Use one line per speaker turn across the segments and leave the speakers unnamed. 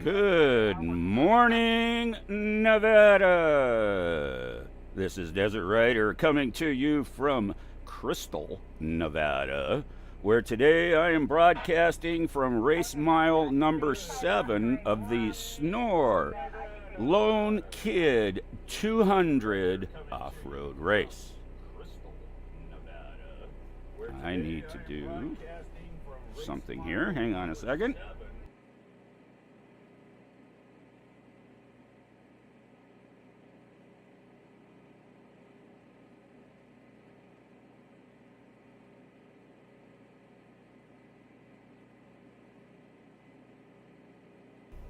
Good morning, Nevada. This is Desert Rider coming to you from Crystal, Nevada, where today I am broadcasting from race mile number 7 of the SNORE Lone Kid 200 off-road race. I need to do something here. Hang on a second.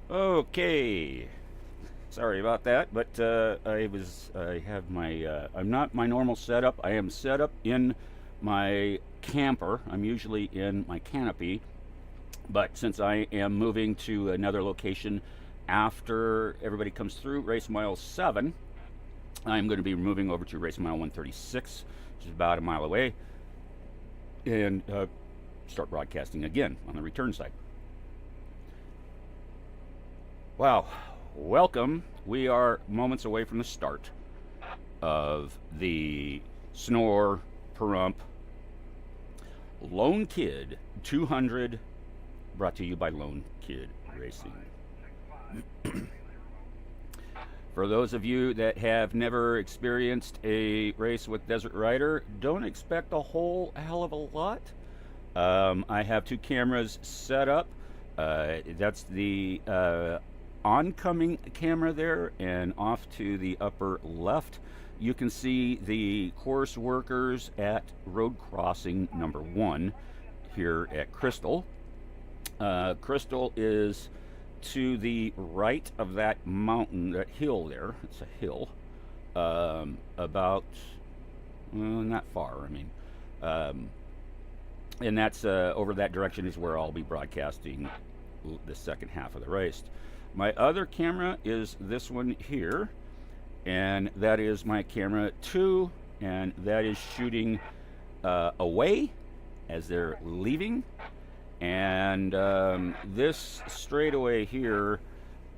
Okay. Sorry about that, but I'm not my normal setup. I am set up in my camper. I'm usually in my canopy, but since I am moving to another location after everybody comes through race mile 7, I'm going to be moving over to race mile 136, which is about a mile away, and start broadcasting again on the return side. Wow, welcome. We are moments away from the start of the SNORE Pahrump Lone Kid 200, brought to you by Lone Kid Racing. For those of you that have never experienced a race with Desert Rider, don't expect a whole hell of a lot. I have two cameras set up. That's the oncoming camera there, and off to the upper left you can see the course workers at road crossing number 1 here at Crystal. Crystal is to the right of that mountain, that hill there. It's a hill, about not far, I mean, and that's over that direction is where I'll be broadcasting the second half of the race. My other camera is this one here, and that is my camera 2, and that is shooting away as they're leaving. And this straightaway here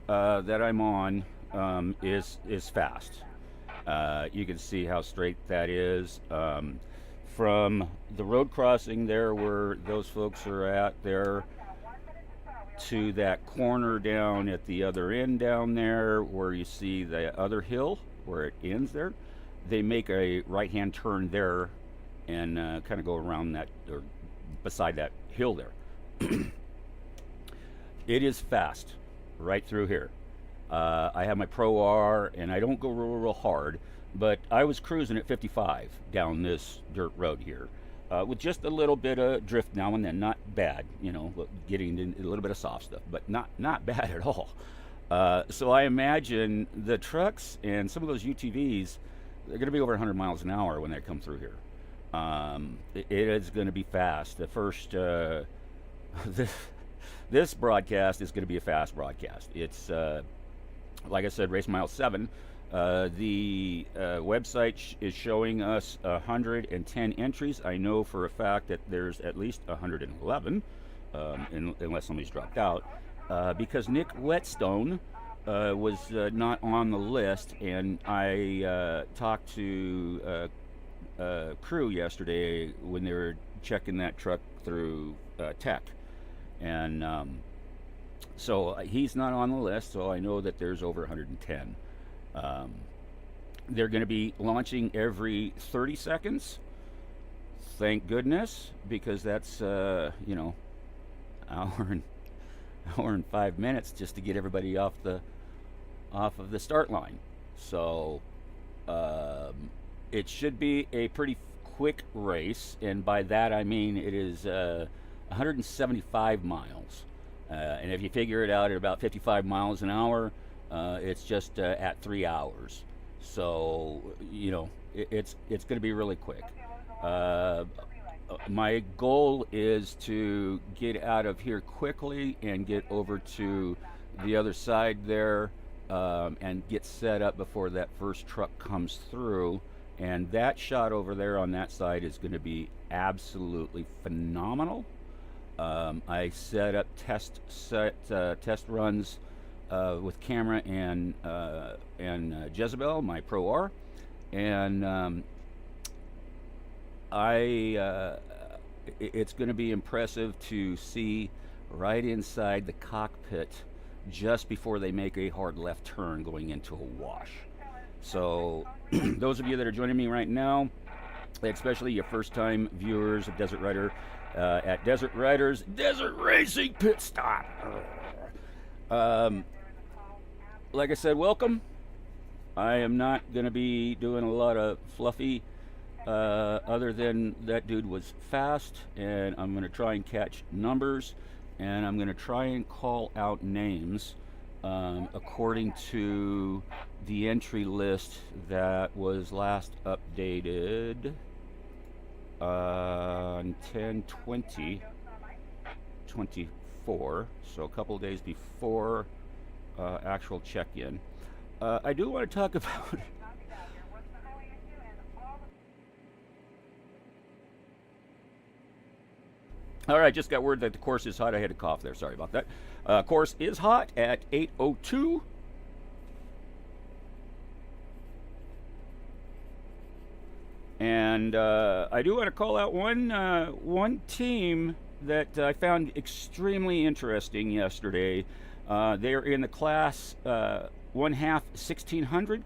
that I'm on is fast. You can see how straight that is. From the road crossing there where those folks are at there, to that corner down at the other end down there where you see the other hill where it ends there, they make a right hand turn there and kind of go around that, or beside that hill there. It is fast right through here. I have my Pro R and I don't go real hard, but I was cruising at 55 down this dirt road here. With just a little bit of drift now and then, not bad, you know, getting in a little bit of soft stuff, but not bad at all. So I imagine the trucks and some of those UTVs, they're going to be over 100 miles an hour when they come through here. It is going to be fast. The first, this broadcast is going to be a fast broadcast. It's, like I said, race mile 7. The website is showing us 110 entries. I know for a fact that there's at least 111, unless somebody's dropped out, because Nick Whetstone was not on the list, and I talked to crew yesterday when they were checking that truck through tech, and so he's not on the list, so I know that there's over 110. They're going to be launching every 30 seconds. Thank goodness, because that's you know, hour and 5 minutes just to get everybody off of the start line. So it should be a pretty quick race, and by that I mean it is 175 miles, and if you figure it out at about 55 miles an hour, it's just at 3 hours. So, you know, it's going to be really quick. My goal is to get out of here quickly and get over to the other side there, and get set up before that first truck comes through. And that shot over there on that side is going to be absolutely phenomenal. I set up test runs with camera and Jezebel, my Pro R, and it's going to be impressive to see right inside the cockpit just before they make a hard left turn going into a wash. So those of you that are joining me right now, especially your first time viewers of Desert Rider at Desert Riders Desert Racing Pit Stop, like I said, welcome. I am not going to be doing a lot of fluffy other than that dude was fast, and I'm going to try and catch numbers, and I'm going to try and call out names according to the entry list that was last updated on 10/20/24, so a couple of days before actual check-in. I do want to talk about all right, just got word that the course is hot. I had a cough there. Sorry about that. Course is hot at 8:02. And I do want to call out one team that I found extremely interesting yesterday. They're in the class 1/2 1600,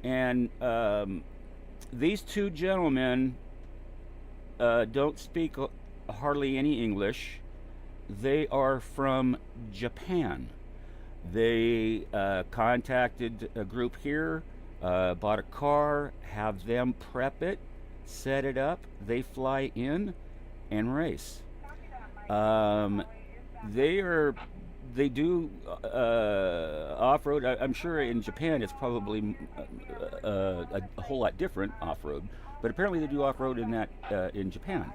and these two gentlemen don't speak hardly any English. They are from Japan. They contacted a group here, bought a car, have them prep it, set it up, they fly in and race. They do off-road. I'm sure in Japan it's probably a whole lot different off-road, but apparently they do off-road in Japan.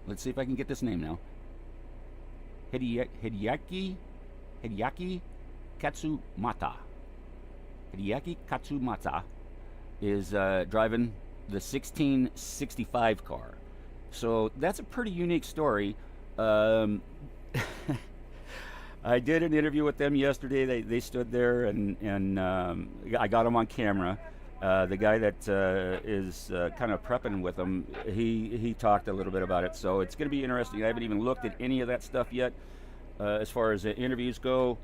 Let's see if I can get this name now. Hideaki Katsumata. Hideaki Katsumata is driving the 1665 car. So that's a pretty unique story. I did an interview with them yesterday. They stood there, and I got them on camera. The guy that is kind of prepping with them, he talked a little bit about it. So it's going to be interesting. I haven't even looked at any of that stuff yet. As far as the interviews go,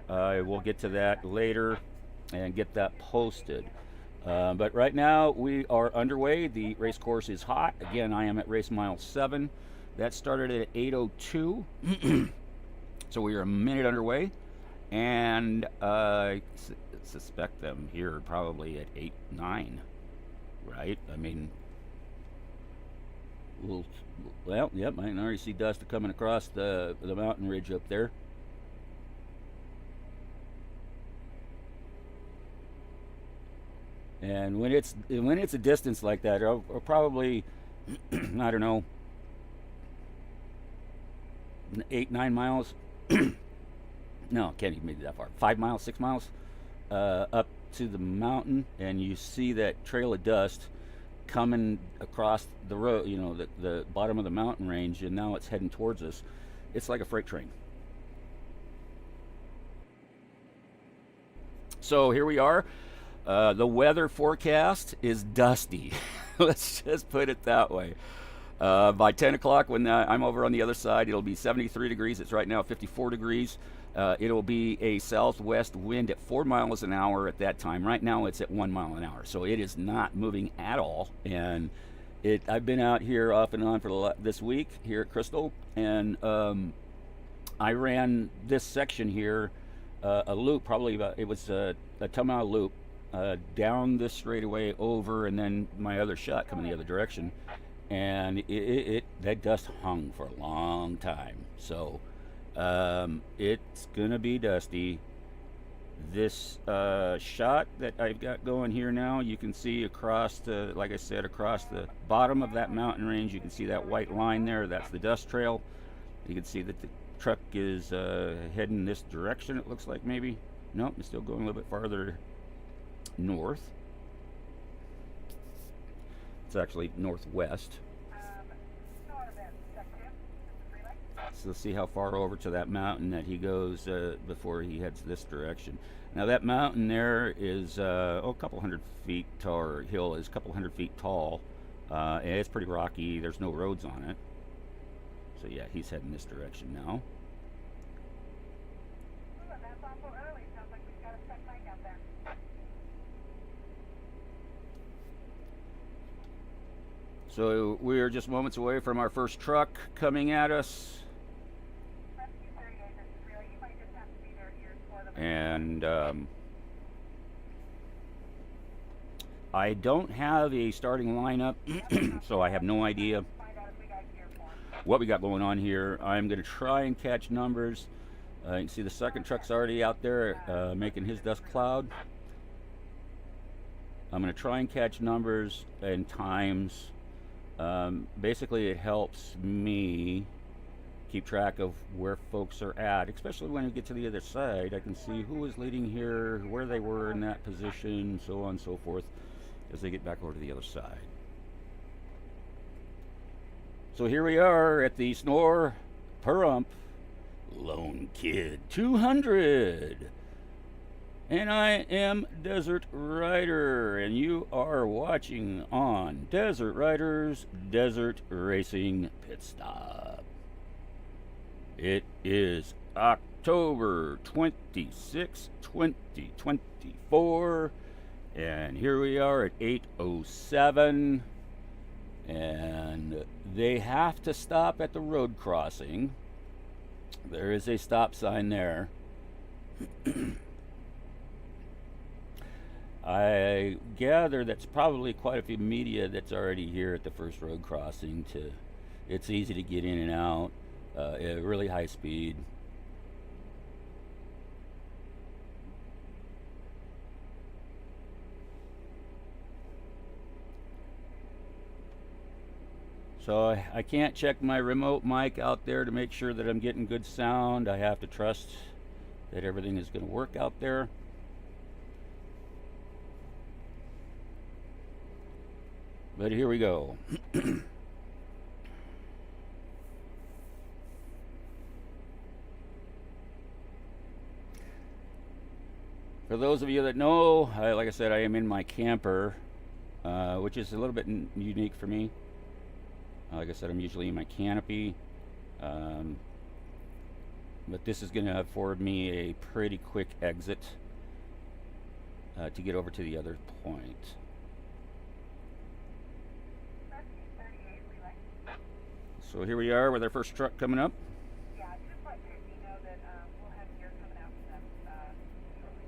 we'll get to that later and get that posted. But right now we are underway. The race course is hot. Again, I am at race mile 7. That started at 8:02. So we are a minute underway. And I suspect them here probably at 8-9, right? I mean, yep, I can already see dust coming across the mountain ridge up there. And when it's a distance like that, or probably I don't know, 8-9 miles. No, can't even make it that far. 5 miles, 6 miles up to the mountain, and you see that trail of dust coming across the road, you know, the bottom of the mountain range, and now it's heading towards us. It's like a freight train. So here we are. The weather forecast is dusty. Let's just put it that way. By 10 o'clock, when I'm over on the other side, it'll be 73 degrees. It's right now 54 degrees. It'll be a southwest wind at 4 miles an hour at that time. Right now, it's at 1 mile an hour, so it is not moving at all. And I've been out here off and on for this week here at Crystal, and I ran this section here, a loop, probably about, it was a 10-mile loop, down this straightaway over, and then my other shot coming the other direction. And that dust hung for a long time. So it's gonna be dusty. This shot that I've got going here now, you can see across the, like I said, across the bottom of that mountain range, you can see that white line there. That's the dust trail. You can see that the truck is heading this direction, it looks like. Maybe nope, it's still going a little bit farther north. It's actually northwest. So let's see how far over to that mountain that he goes before he heads this direction. Now that mountain there is a couple hundred feet tall, or hill is a couple hundred feet tall, and it's pretty rocky. There's no roads on it. So yeah, he's heading this direction now. So we are just moments away from our first truck coming at us. And I don't have a starting lineup, so I have no idea what we got going on here. I'm going to try and catch numbers. You can see the second truck's already out there making his dust cloud. I'm going to try and catch numbers and times. Basically, it helps me keep track of where folks are at, especially when we get to the other side. I can see who is leading here, where they were in that position, so on and so forth, as they get back over to the other side. So here we are at the SNORE Pahrump Lone Kid 200. And I am Desert Rider, and you are watching on Desert Rider's Desert Racing Pit Stop. It is October 26, 2024, and here we are at 8:07, and they have to stop at the road crossing. There is a stop sign there. I gather that's probably quite a few media that's already here at the first road crossing. It's easy to get in and out at really high speed. So I can't check my remote mic out there to make sure that I'm getting good sound. I have to trust that everything is going to work out there. But here we go. For those of you that know, like I said, I am in my camper, which is a little bit unique for me. Like I said, I'm usually in my canopy. But this is going to afford me a pretty quick exit to get over to the other point. So here we are with our first truck coming up.
Yeah, just let Christy know that we'll have gear coming out from them shortly.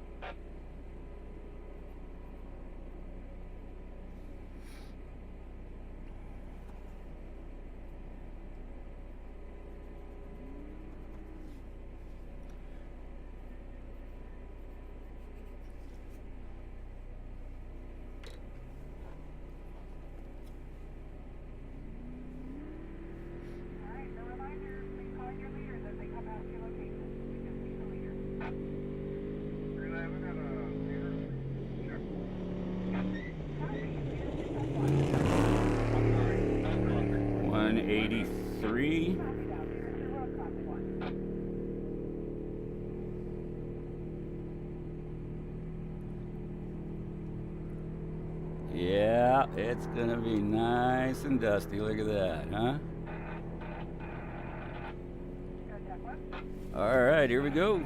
Yeah, it's gonna be nice and dusty. Look at that, huh? All right, here we go.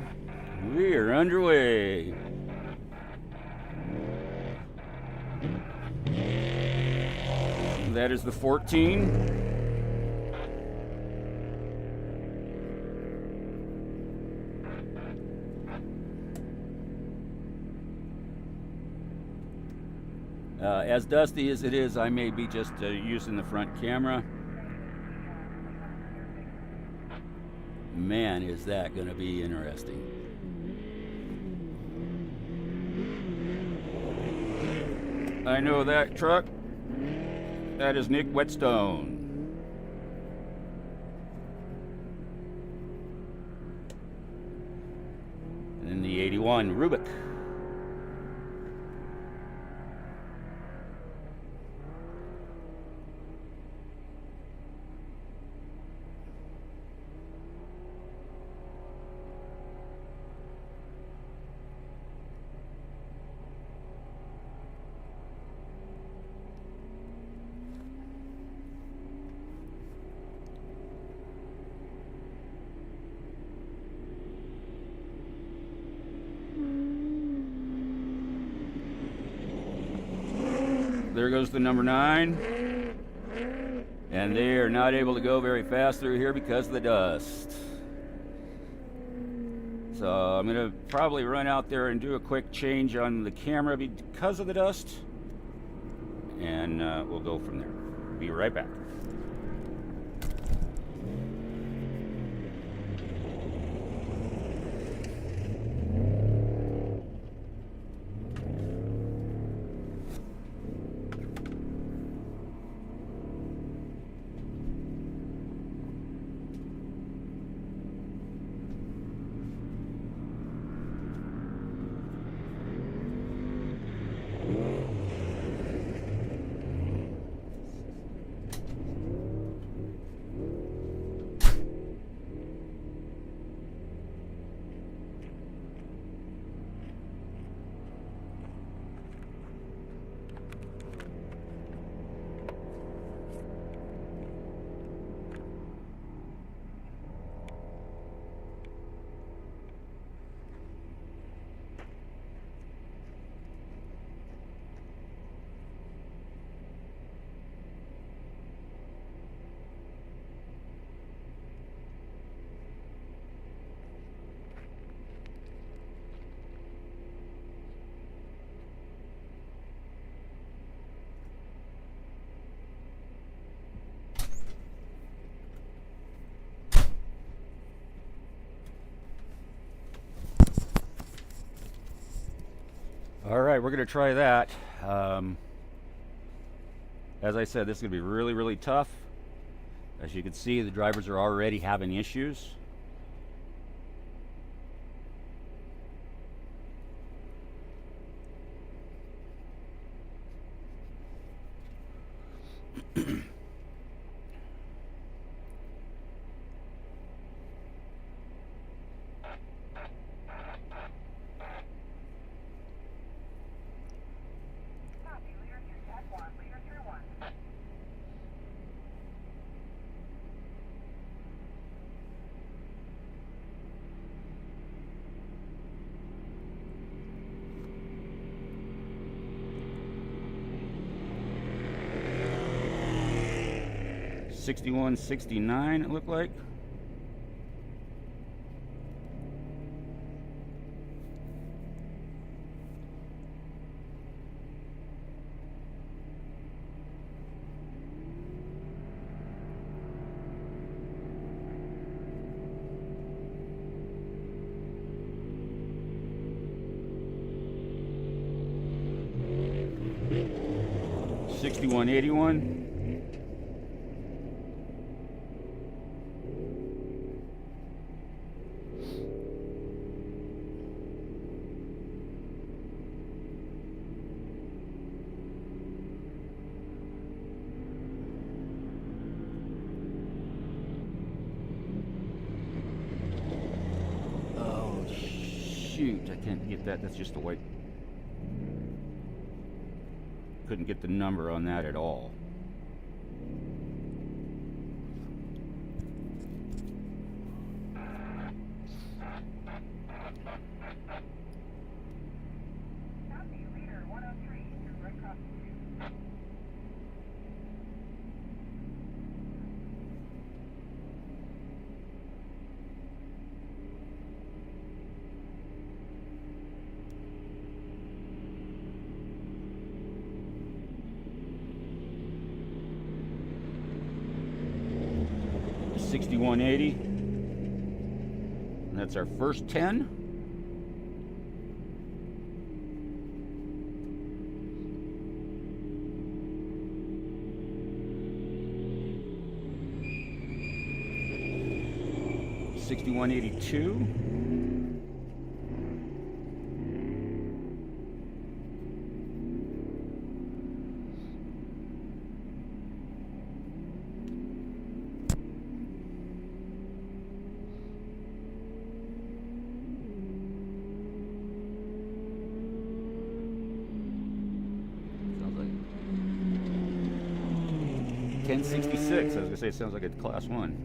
We are underway. That is the 14. As dusty as it is, I may be just using the front camera. Man, is that going to be interesting. I know that truck. That is Nick Whetstone. And the 81 Rubik. there goes the number 9. And they are not able to go very fast through here because of the dust. So I'm going to probably run out there and do a quick change on the camera because of the dust. And we'll go from there. Be right back. All right, we're going to try that. As I said, this is going to be really, really tough. As you can see, the drivers are already having issues.
Copy, leader through Tech 1, leader through 1.
6169 it looked like. $61.81. Oh shoot, I can't get that. That's just a white. Couldn't get the number on that at all.
Copy, leader 103, you're right across the 2.
$61.80. And that's our first 10. $61.82. Sounds like 1066. I was gonna say it sounds like a class 1.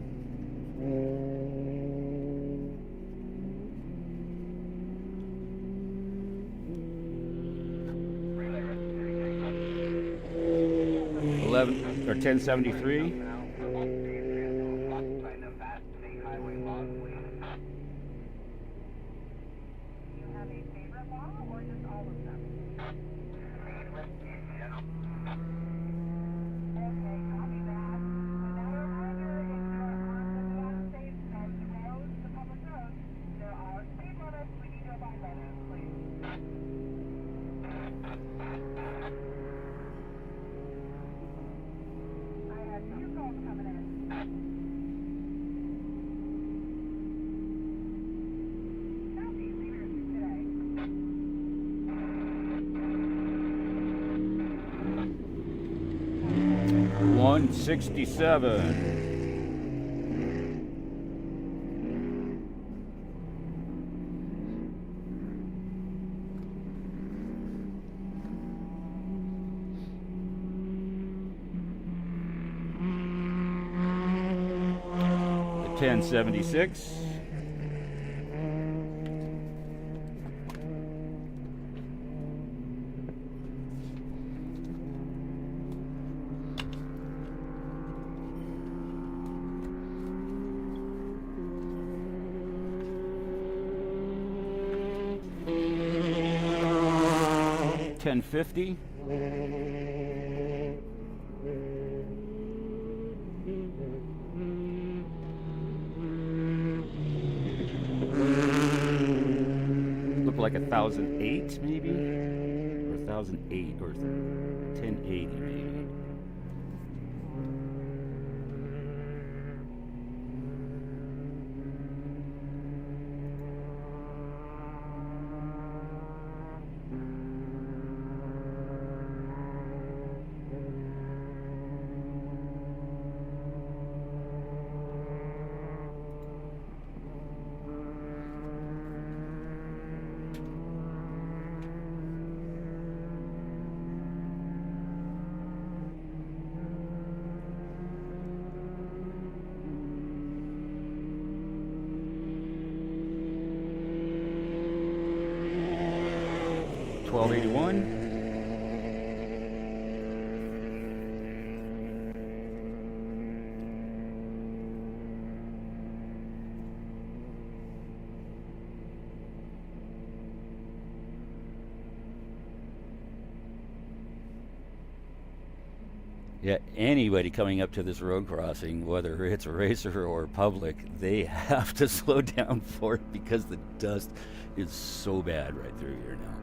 or 1073.
Do you have a favorite law or just all of them? Okay, copy that. Another reminder, if you are on the United States coast roads, the public roads, there are speed limits. We need to abide by those, please. I have 2 calls coming in. Southeast leaders today.
167. The 1076. $10.50. Look like 1,008 maybe, or 1,008 or 1080 maybe. $12.81. Yeah, anybody coming up to this road crossing, whether it's a racer or public, they have to slow down for it because the dust is so bad right through here now.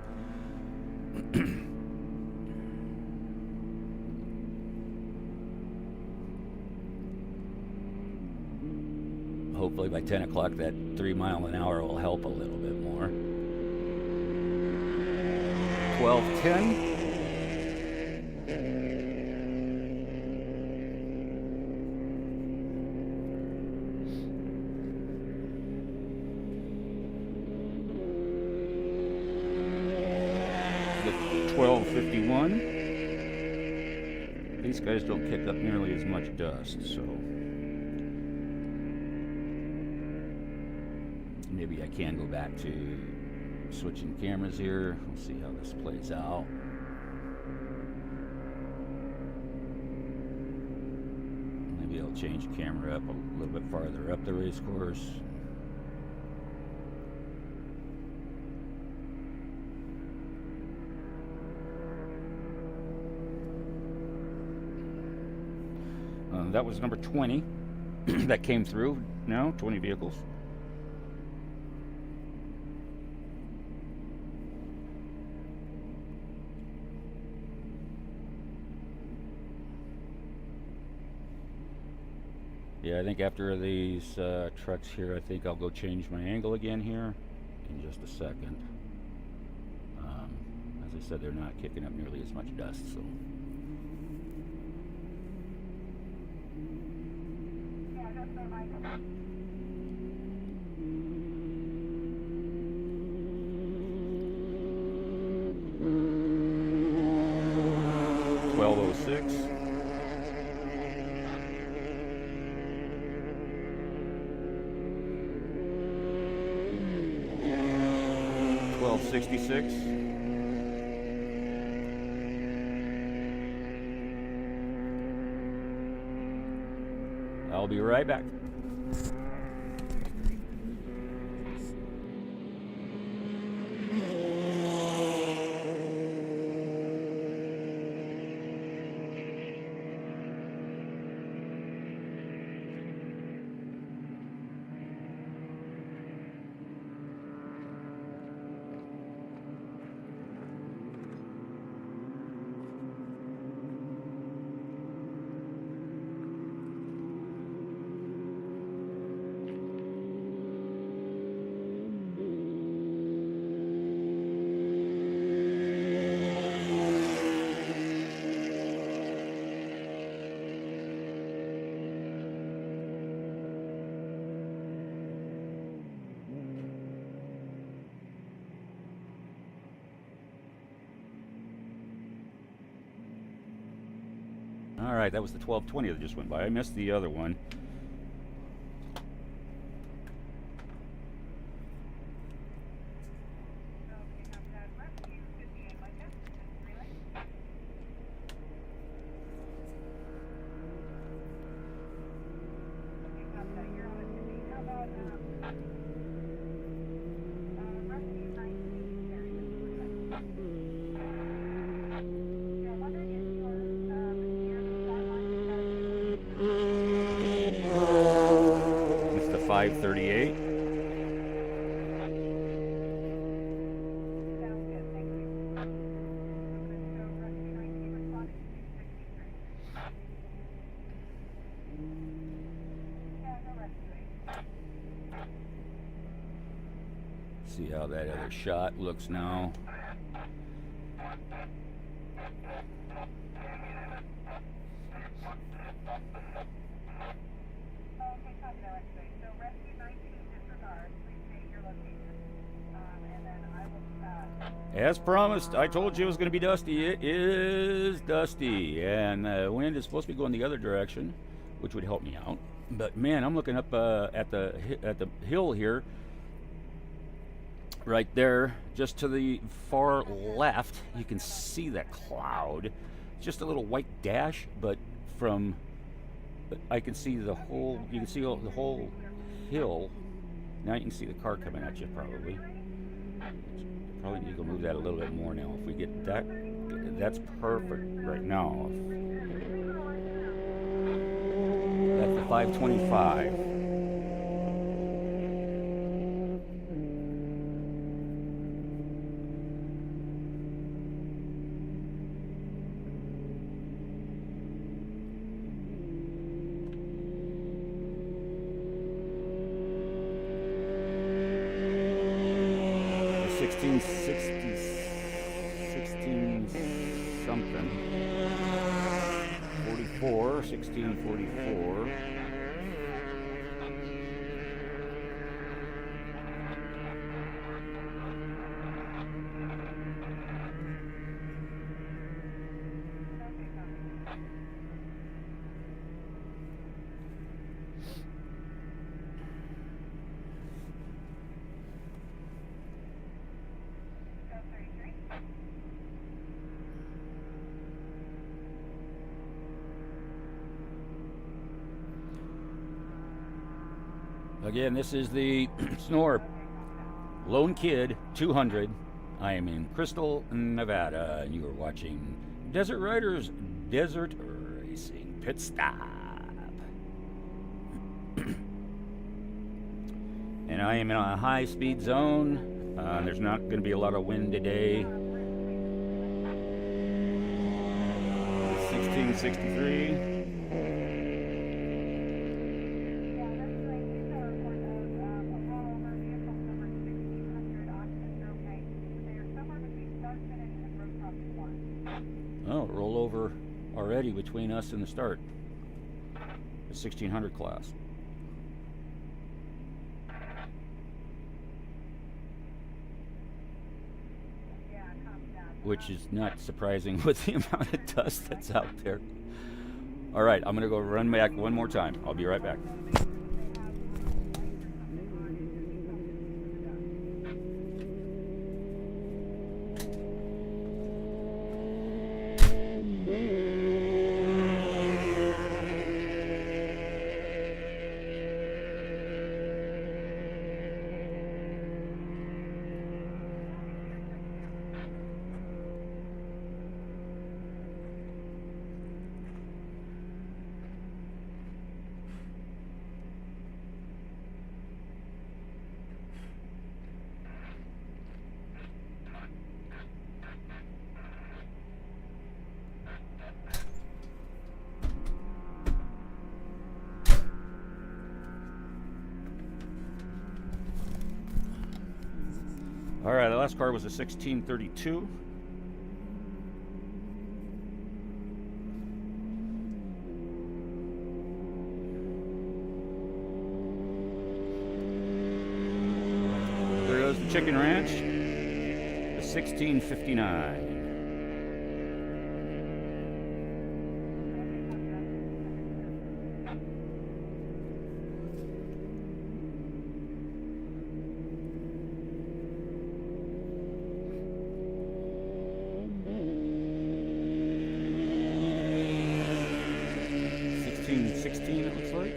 Hopefully by 10 o'clock that 3 mile an hour will help a little bit more. 12:10. The 12:51. These guys don't kick up nearly as much dust, so maybe I can go back to switching cameras here. We'll see how this plays out. Maybe I'll change the camera up a little bit farther up the race course. That was number 20 that came through now, 20 vehicles. Yeah, I think after these trucks here, I think I'll go change my angle again here in just a second. As I said, they're not kicking up nearly as much dust, so.
Yeah, that's the mic.
12:06. $12.66. be right back. All right, that was the 1220 that just went by. I missed the other one.
Okay, copy that. Rescue 58 Micah. Relay. Okay, copy that. You're on a 50. How about rescue 19 Terry? Yeah, I'm wondering if you're near the start line.
It's the 538.
Sounds good, thank you. Okay, so rescue 19 responded to 263. Yeah, no rescuing.
See how that other shot looks now.
Okay, copy that rescue. So rescue 19 disregard. Please state your location. And then I will
As promised, I told you it was going to be dusty. It is dusty, and the wind is supposed to be going the other direction, which would help me out. But man, I'm looking up at the hill here, right there, just to the far left. You can see that cloud, just a little white dash, but from I can see the whole. You can see the whole hill. Now you can see the car coming at you, probably. Probably need to go move that a little bit more now. If we get that, that's perfect right now. That's the 525. The 16 something. 1644. Again, this is the SNORE Lone Kid 200. I am in Crystal, Nevada, and you are watching Desert Riders Desert Racing Pit Stop. And I am in a high-speed zone. There's not going to be a lot of wind today. 1663. Oh, rollover already between us and the start. The 1600 class. Which is not surprising with the amount of dust that's out there. All right, I'm going to go run back one more time. I'll be right back. All right, the last car was a 1632. There goes the Chicken Ranch, the 1659. It looks like.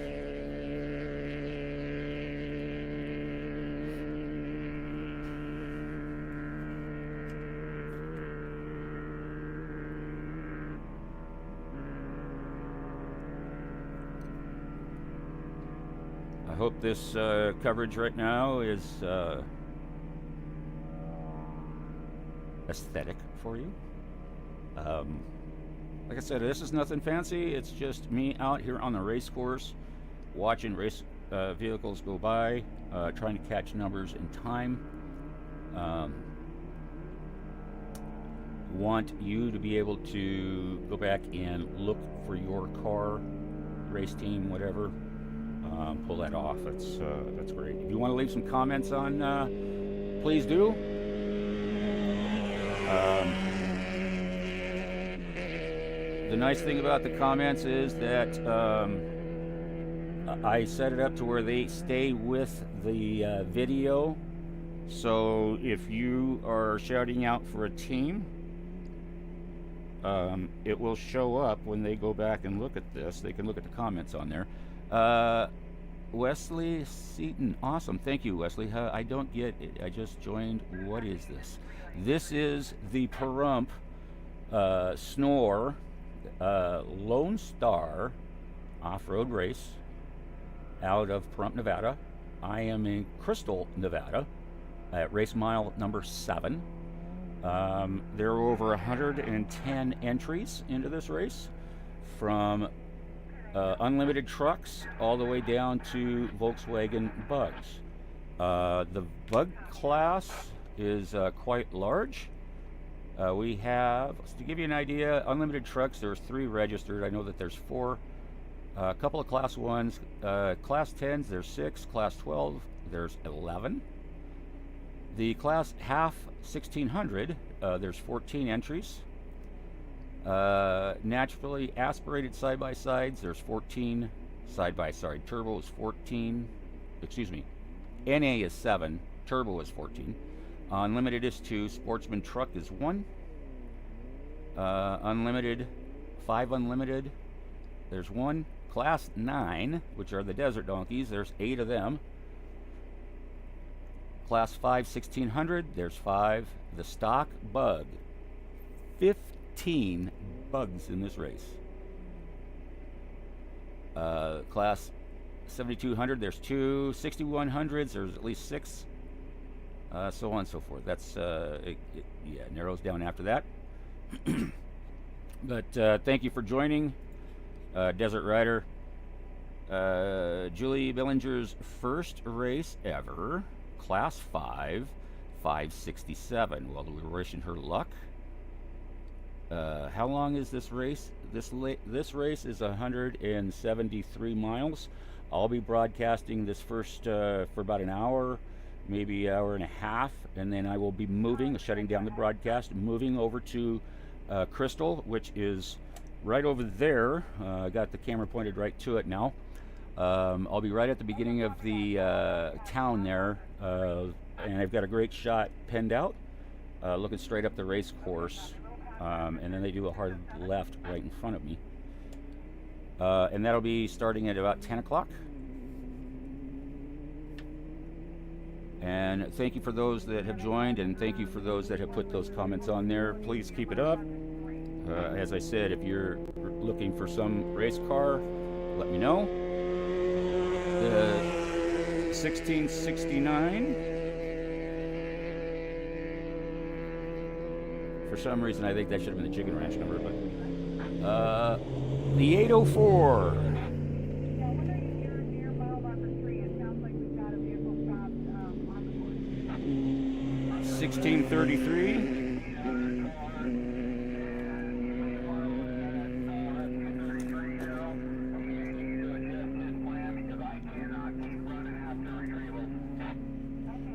I hope this coverage right now is aesthetic for you. Like I said, this is nothing fancy. It's just me out here on the race course, watching race vehicles go by, trying to catch numbers in time. Want you to be able to go back and look for your car, race team, whatever. Pull that off. That's great. If you want to leave some comments on, please do. The nice thing about the comments is that I set it up to where they stay with the video. So if you are shouting out for a team, it will show up when they go back and look at this. They can look at the comments on there. Wesley Seaton, awesome. Thank you, Wesley. I don't get it. I just joined. What is this? This is the Pahrump SNORE Lone Star off-road race out of Pahrump, Nevada. I am in Crystal, Nevada at race mile number 7. There are over 110 entries into this race, from unlimited trucks all the way down to Volkswagen Bugs. The Bug class is quite large. We have, to give you an idea, unlimited trucks, there's 3 registered. I know that there's 4. A couple of class 1s. Class 10s, there's 6. Class 12, there's 11. The class half 1600, there's 14 entries. Naturally aspirated side-by-sides, there's 14. Side-by-side turbo is 14. Excuse me. NA is 7. Turbo is 14. Unlimited is 2. Sportsman truck is 1. Unlimited, 5 unlimited. There's 1. Class 9, which are the desert donkeys. There's 8 of them. Class 5, 1600. There's 5. The stock bug. 15 bugs in this race. Class 7200. There's 2. 6100s. There's at least 6. So on and so forth. That's it narrows down after that. But thank you for joining, Desert Rider. Julie Billinger's first race ever, Class 5, 567. Well, we're wishing her luck. How long is this race? This race is 173 miles. I'll be broadcasting this first for about an hour, maybe hour and a half, and then I will be shutting down the broadcast, moving over to Crystal, which is right over there. I got the camera pointed right to it now. I'll be right at the beginning of the town there, and I've got a great shot penned out, looking straight up the race course, and then they do a hard left right in front of me. And that'll be starting at about 10 o'clock. And thank you for those that have joined, and thank you for those that have put those comments on there. Please keep it up. As I said, if you're looking for some race car, let me know. The 1669. For some reason, I think that should have been the Chicken Ranch number, but the 804. 1669. 1633.
Okay,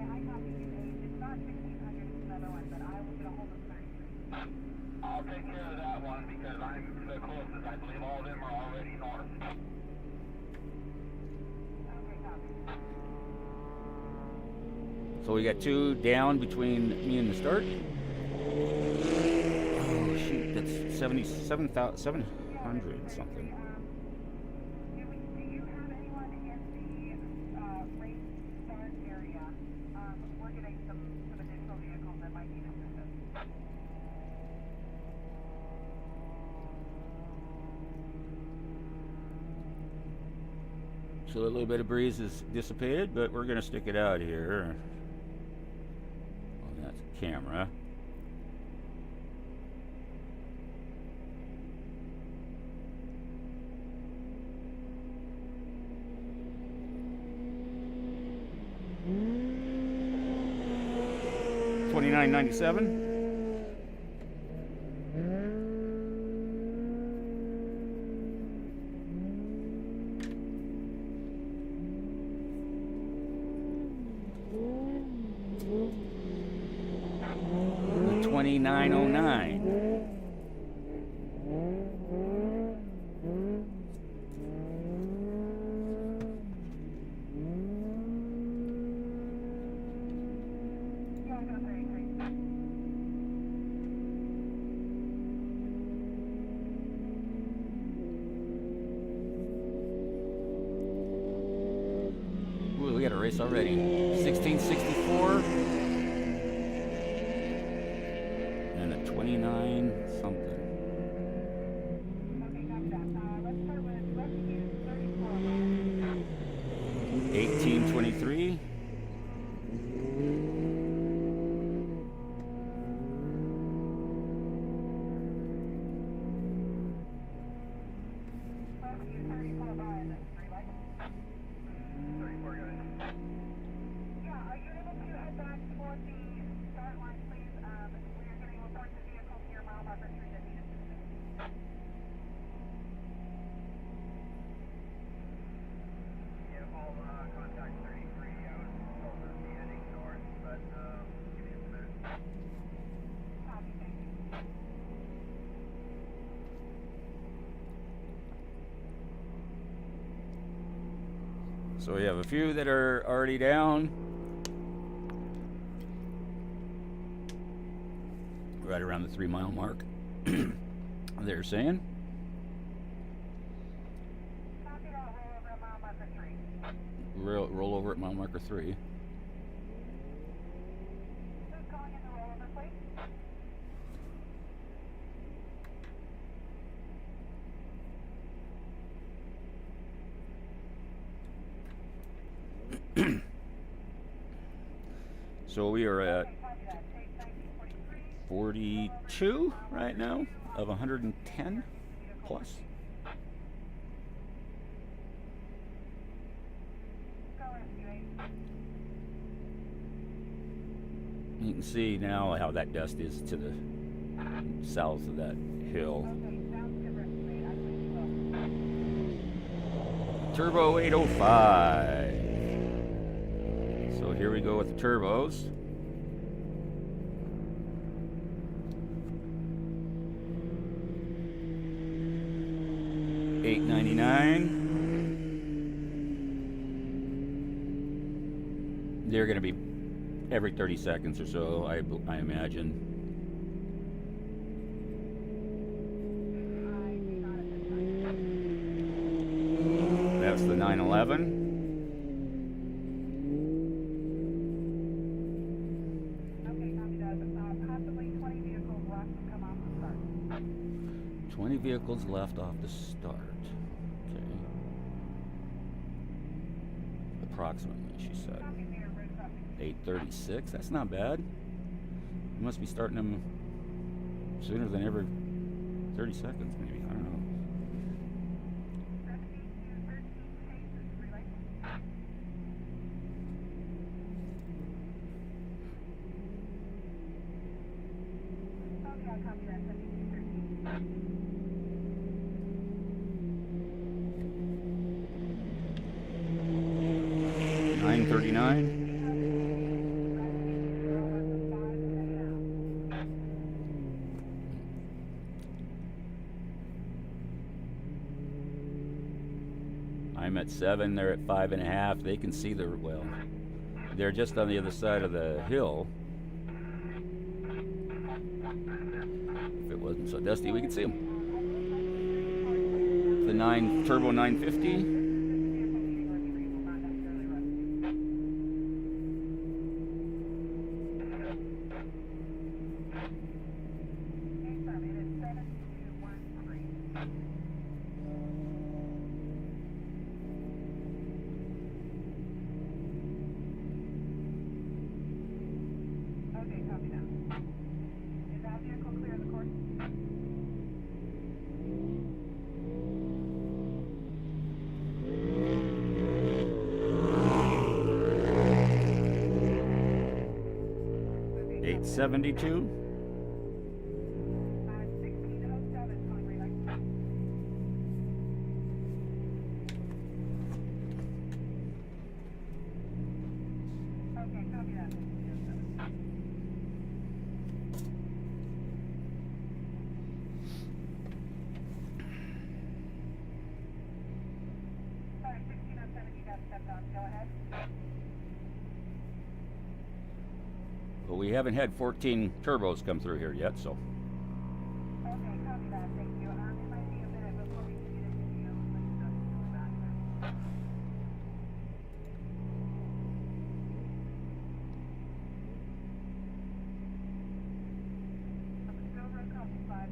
I copy you. It's not 1600, it's another one, but I will get a hold of 33.
I'll take care of that one because I'm the closest. I believe all of them are already north.
Okay, copy.
So we got 2 down between me and the start. Oh shoot, that's 77,700 something.
Do you have anyone in the race start area? We're getting some additional vehicles that might need assistance.
So a little bit of breeze has dissipated, but we're gonna stick it out here on that camera. $29.97. $29.09.
Going to 33.
Ooh, we got a race already. 1664 and a 29 something.
Okay, copy that. Let's start with rescue 34.
1823.
Rescue 34 by the 3 lights.
34 guys.
Yeah, are you able to head back toward the start line, please? We are getting reports of vehicles near mile marker 3 that need assistance.
Yeah, I'll contact 33. I was told to be heading north, but give me a minute.
Copy, thank you.
So we have a few that are already down. Right around the 3 mile mark. They're saying.
Copy that, roll over at mile marker 3.
Roll over at mile marker 3.
Who's calling in the rollover, please?
So we are at
Okay, copy that. Take 1943.
42 right now of 110 plus.
Go rescue 8.
You can see now how that dust is to the south of that hill.
Okay, sounds good, rescue 8. I believe you will.
Turbo 805. So here we go with the turbos. $8.99. They're going to be every 30 seconds or so, I imagine.
I do not at this time.
That's the 911.
Okay, copy that. Possibly 20 vehicles left to come off the start.
20 vehicles left off the start. Okay. Approximately, she said.
Copy me, route copy.
8:36. That's not bad. You must be starting them sooner than every 30 seconds, maybe. I don't know.
Rescue 213 Chase is relay. copy that. 7213.
939. I'm at 7, they're at 5.5. They can see the, well, they're just on the other side of the hill. If it wasn't so dusty, we could see them. The 9 Turbo 950.
Okay, copy that. Is that vehicle clear of the course? Moving
872.
1607, calling relay. Okay, copy that. 1607. Sorry, 1607, you got stepped on. Go ahead.
Well, we haven't had 14 turbos come through here yet, so.
Okay, copy that. Thank you. It might be a minute before we can get into you. Let's just go back there. Go road crossing 5.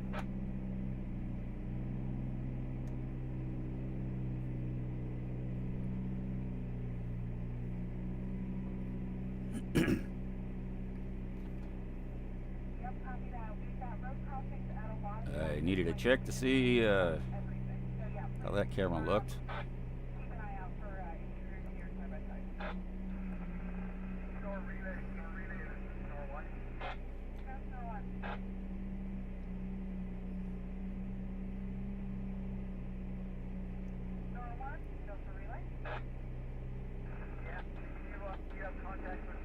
Yep, copy that. We've got road crossings at a lot of
I needed to check to see
everything. So yeah,
how that camera looked.
keep an eye out for intruders here side by side.
SNORE relay, SNORE relay, this is SNORE 1.
That's no one. SNORE 1, go for relay.
Yeah, you have contact with,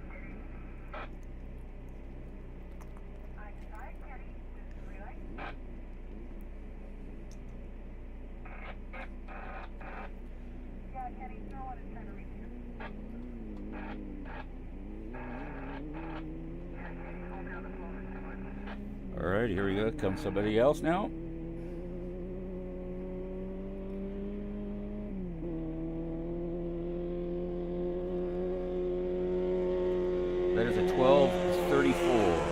Katie?
I tried, Kenny. This is relay. Yeah, Kenny, SNORE 1 is trying to reach you.
Call me on the phone if you would.
All right, here we go. Comes somebody else now. That is a 1234.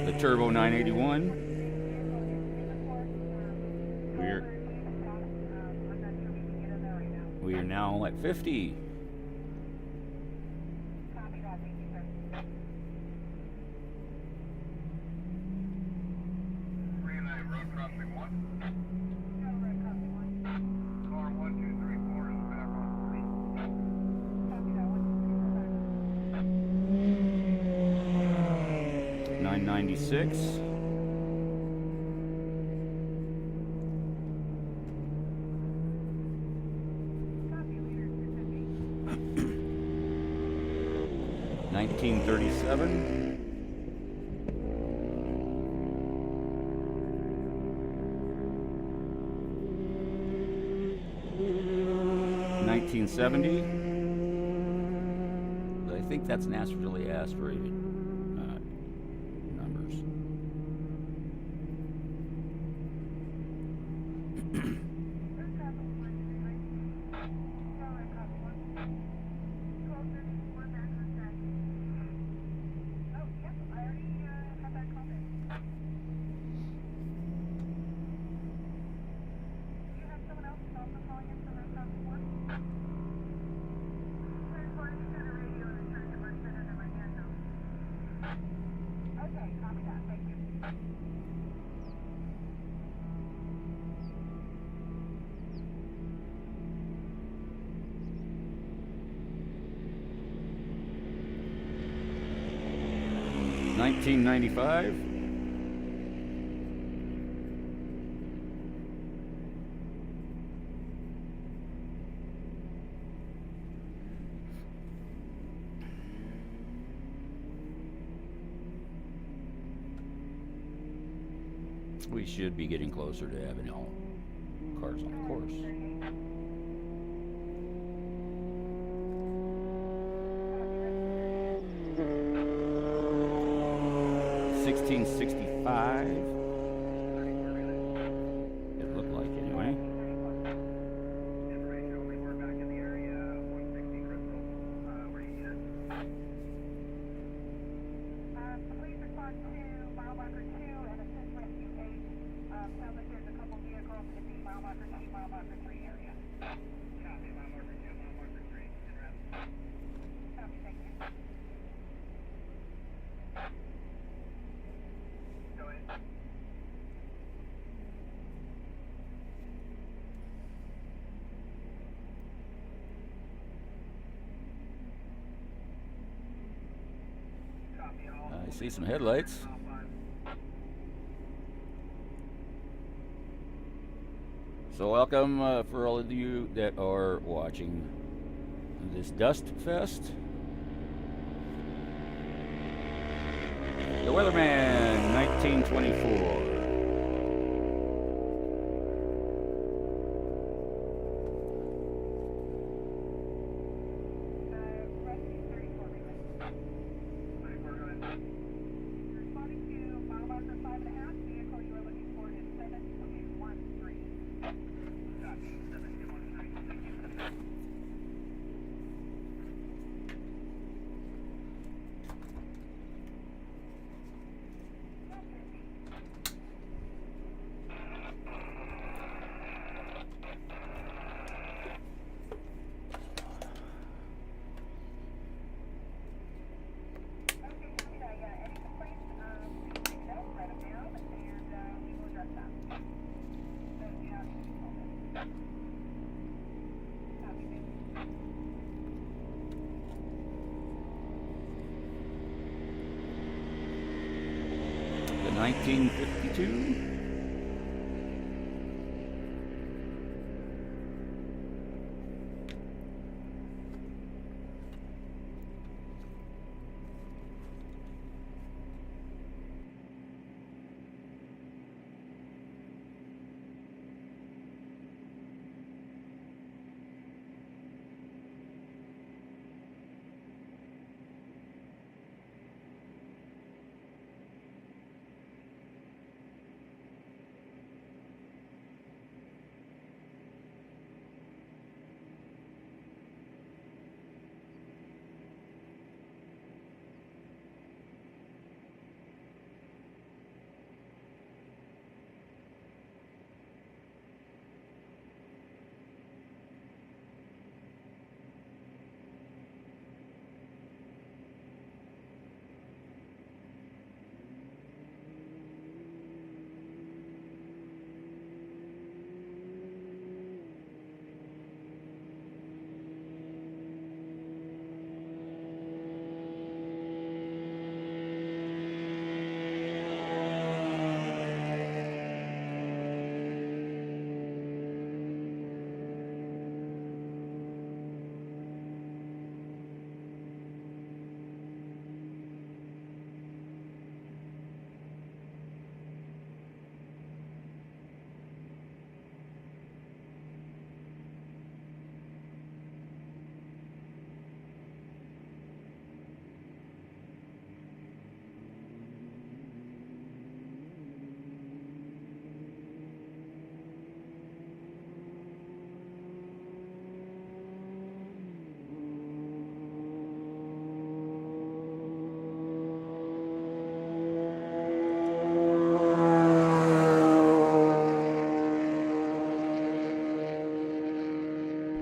The Turbo 981. We're
I'm not sure we can get in there right now.
we are now at 50.
Copy that, thank you, sir.
Relay, road crossing 1.
Go road crossing 1.
Car 1234 is back on 40.
Copy that, 1, 2, 3, 4, 5.
996.
Copy, leader 250.
1937. 1970. I think that's naturally aspirated numbers.
Road crossing 1, relay. Go road crossing 1. 1234, back on track. Oh, yep, I already had that call in. Do you have someone else who's also calling in from road crossing 1? There's one who's got a radio and it's trying to work better than my hand now.
1995. We should be getting closer to having all cars on the course. $16.65. It looked like anyway.
Information only, we're back in the area, 160 Crystal, where you need it.
Please respond to mile marker 2 and assist rescue 8. Sounds like there's a couple vehicles in the mile marker 2, mile marker 3 area.
Copy, mile marker 2, mile marker 3, in rep.
Copy, thank you.
Go ahead. Copy all.
I see some headlights.
Mile 5.
So welcome for all of you that are watching this Dust Fest. The Weatherman, 1924.
Rescue 34 relay.
34, go ahead.
Responding to mile marker 5.5. Vehicle you are looking for is 7213.
Copy, 7213, thank you.
Okay, copy that. Yeah, any complaints, please take note, write them down, and we will address that. So, yeah, copy, thank you.
The 1952.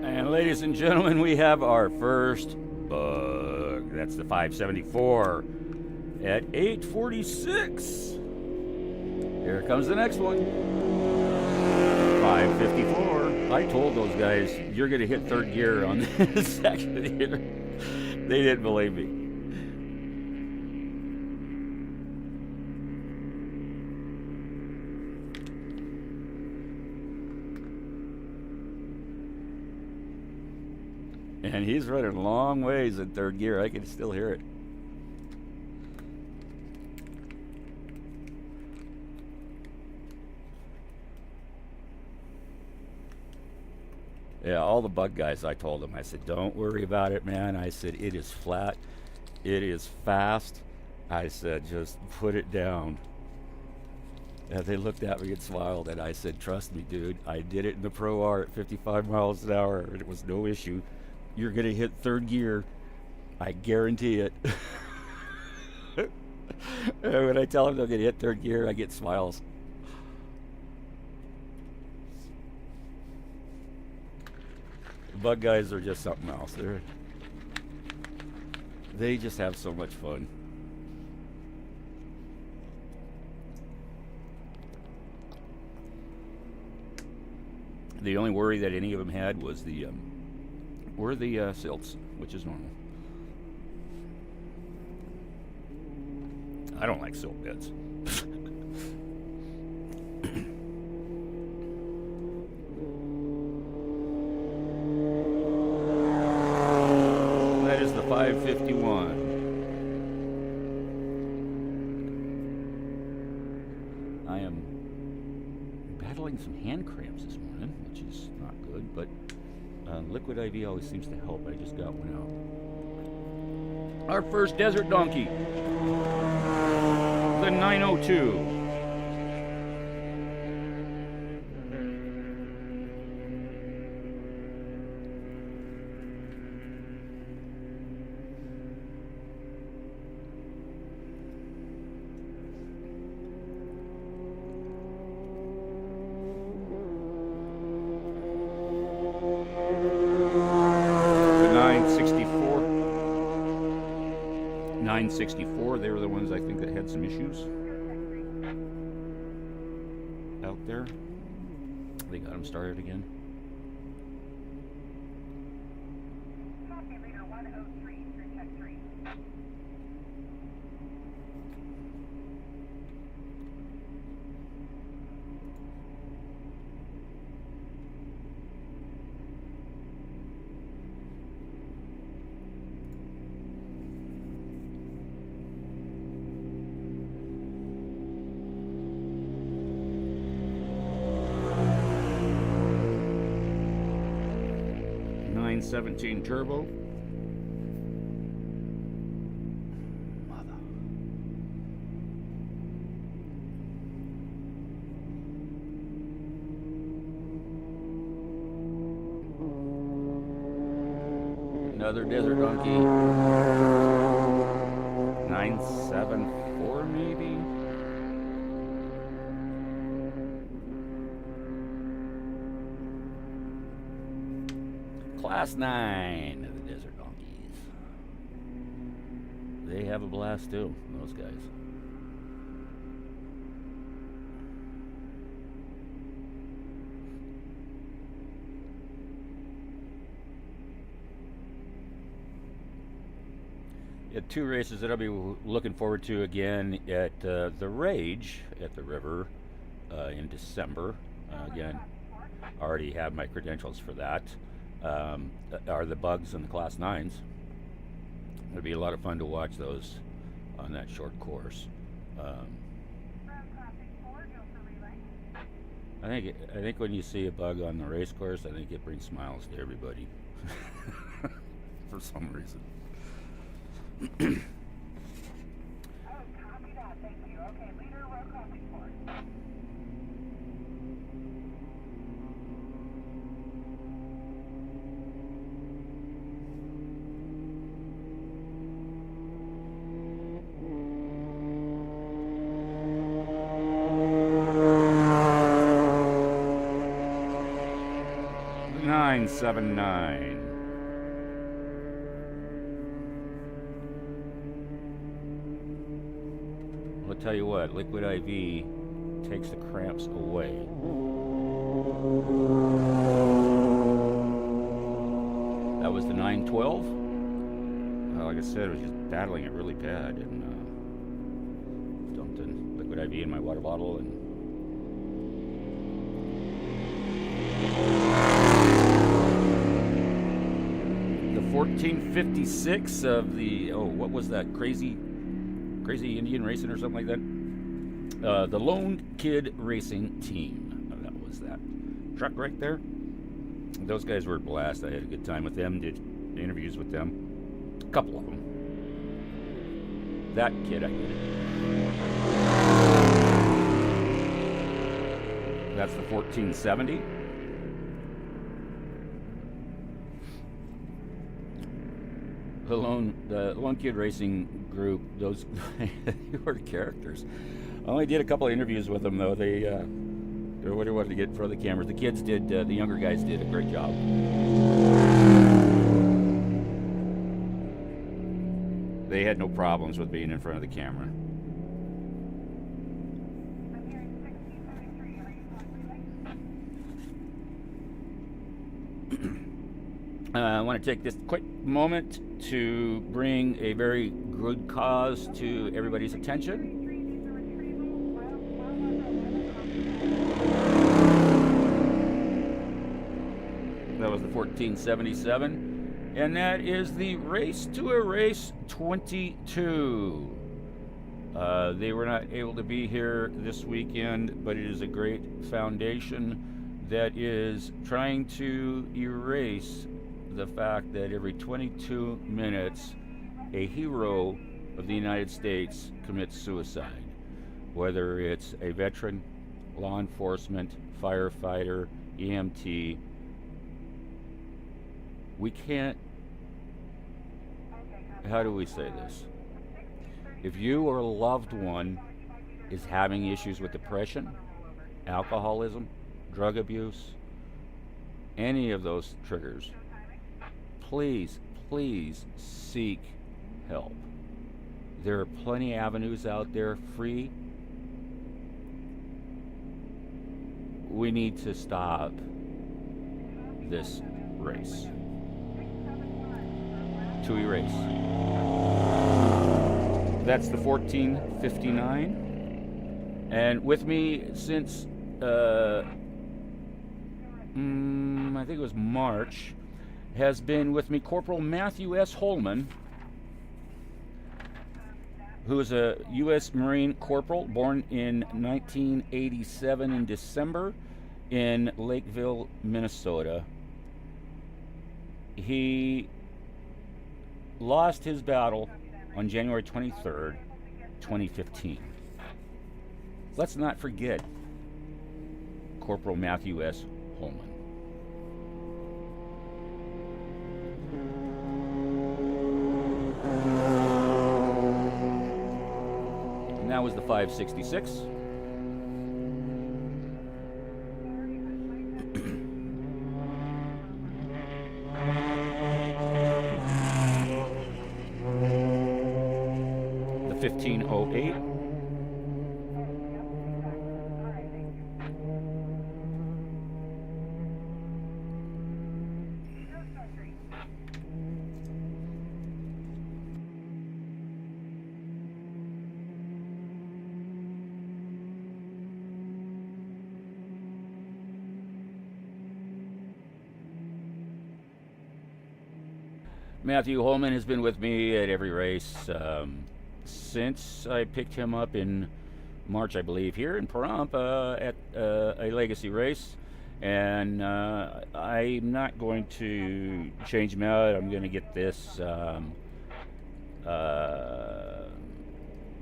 And ladies and gentlemen, we have our first bug. That's the 574 at 846. Here comes the next one. 554. I told those guys, you're going to hit third gear on this section here. They didn't believe me. And he's running long ways in third gear. I can still hear it. Yeah, all the bug guys, I told them, I said, don't worry about it, man. I said, it is flat. It is fast. I said, just put it down. And they looked at me and smiled, and I said, trust me, dude. I did it in the Pro R at 55 miles an hour, and it was no issue. You're going to hit third gear. I guarantee it. And when I tell them they're going to hit third gear, I get smiles. Bug guys are just something else. They just have so much fun. The only worry that any of them had was the silts, which is normal. I don't like silt beds. That is the 551. I am battling some hand cramps this morning, which is not good, but liquid IV always seems to help. I just got one out. Our first desert donkey, the 902. The 964, they were the ones I think that had some issues out there. They got them started again.
Copy, leader 103 through check 3.
.17 turbo. Mother. Another desert donkey. 974 maybe. Class 9 of the desert donkeys. They have a blast too, those guys. Two races that I'll be looking forward to again at the Rage at the river in December. Again, I already have my credentials for that. Are the bugs and the class 9s. It'd be a lot of fun to watch those on that short course. I think when you see a bug on the race course, I think it brings smiles to everybody for some reason.
Oh, copy that. Thank you. Okay, leader, row crossing 4.
Nine 7-9. I'll tell you what, liquid IV takes the cramps away. That was the 912. Like I said, I was just battling it really bad, and dumped in liquid IV in my water bottle, and the 1456 of the, oh, what was that? Crazy Indian racing or something like that? The Lone Kid Racing Team. That was that truck right there. Those guys were a blast. I had a good time with them, did interviews with them. A couple of them. That kid I did. That's the 1470. The Lone Kid Racing group, those they were characters. I only did a couple of interviews with them though. They really wanted to get in front of the cameras. The kids did, the younger guys did a great job. They had no problems with being in front of the camera.
I'm hearing 1633. Are you on relay?
I want to take this quick moment to bring a very good cause to everybody's attention. That was the 1477, and that is the Race to Erase 22. They were not able to be here this weekend, but it is a great foundation that is trying to erase the fact that every 22 minutes a hero of the United States commits suicide, whether it's a veteran, law enforcement, firefighter, EMT. We can't, how do we say this? If you or a loved one is having issues with depression, alcoholism, drug abuse, any of those triggers, please seek help. There are plenty of avenues out there, free. We need to stop this race to erase. That's the 1459. And with me since I think it was March, has been with me Corporal Matthew S. Holman, who is a U.S. Marine Corporal, born in 1987 in December in Lakeville, Minnesota. He lost his battle on January 23rd, 2015. Let's not forget Corporal Matthew S. Holman. And that was the 566. The 1508. Matthew Holman has been with me at every race since I picked him up in March, I believe, here in Pahrump at a legacy race. And I'm not going to change him out. I'm going to get this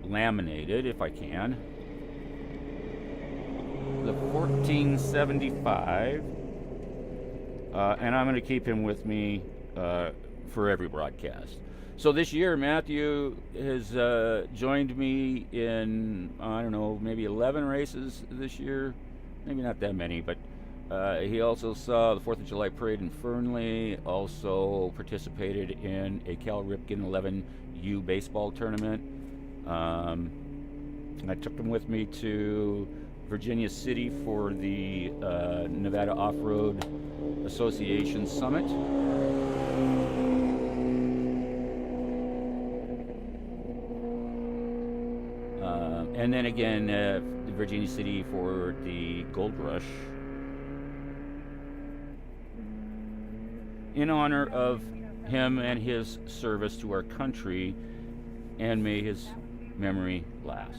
laminated if I can. The 1475. And I'm going to keep him with me for every broadcast. So this year, Matthew has joined me in, I don't know, maybe 11 races this year. Maybe not that many, but he also saw the 4th of July parade in Fernley, also participated in a Cal Ripken 11U baseball tournament. And I took him with me to Virginia City for the Nevada Off-Road Association Summit. And then again, Virginia City for the Gold Rush. In honor of him and his service to our country, and may his memory last.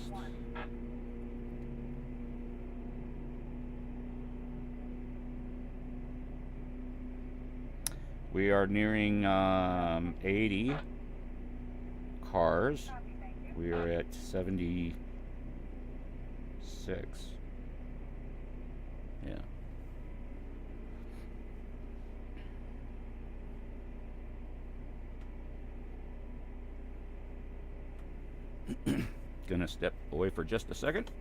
We are nearing 80 cars. We are at 76. Yeah. Gonna step away for just a second.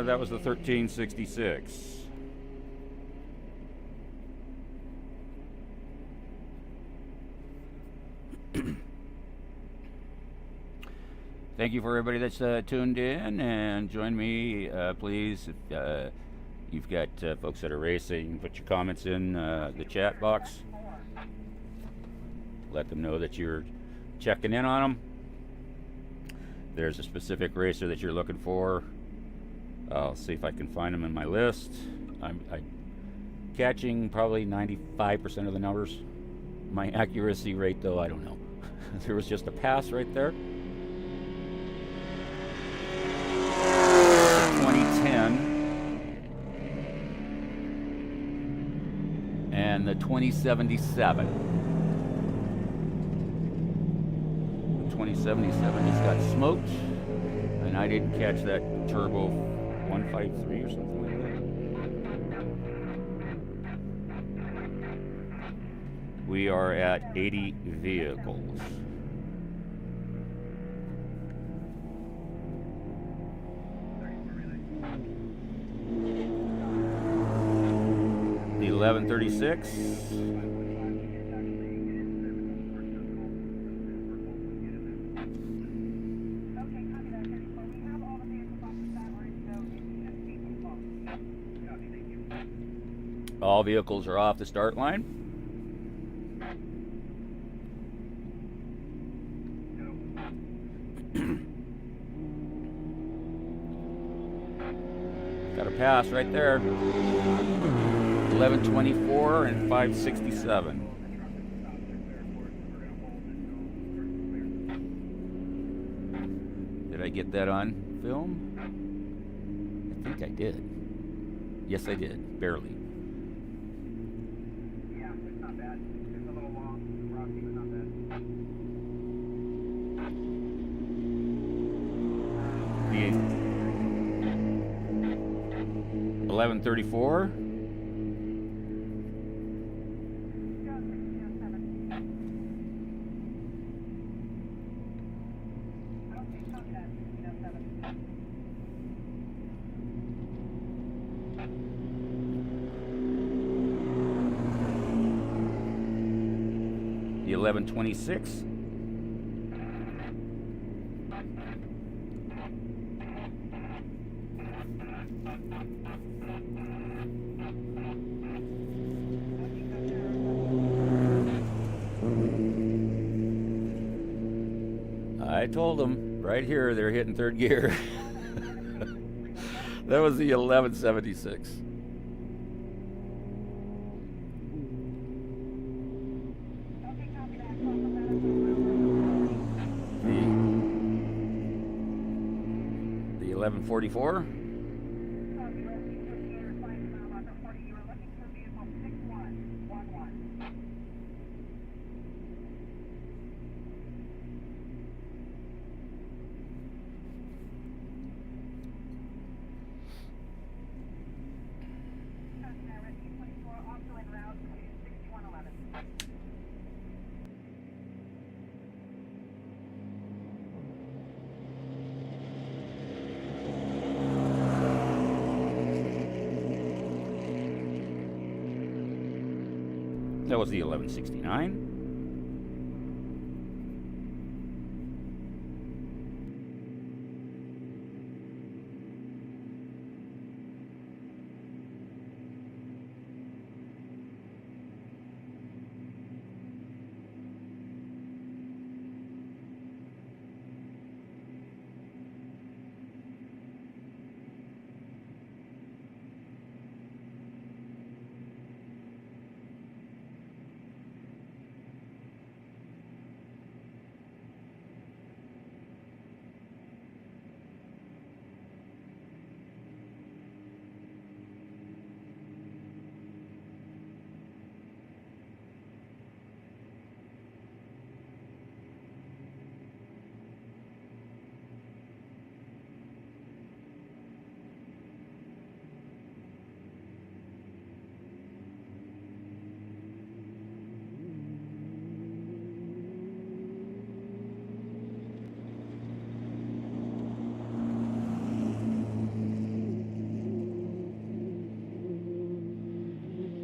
That was the 1366. Thank you for everybody that's tuned in and join me. Please, if you've got folks that are racing, put your comments in the chat box. Let them know that you're checking in on them. If there's a specific racer that you're looking for, I'll see if I can find them in my list. I'm catching probably 95% of the numbers. My accuracy rate, though, I don't know. There was just a pass right there. 2010 and the 2077. The 2077 just got smoked, and I didn't catch that turbo 153 or something like that. We are at 80 vehicles. The 1136. All vehicles are off the start line. Got a pass right there. 1124 and 567. Did I get that on film? I think I did. Yes, I did. Barely.
Yeah, it's not bad. It's a little long, rocky, but not bad.
The 1134. The 1126. I told them right here they're hitting third gear. That was the 1176. The 1144. That was the 1169.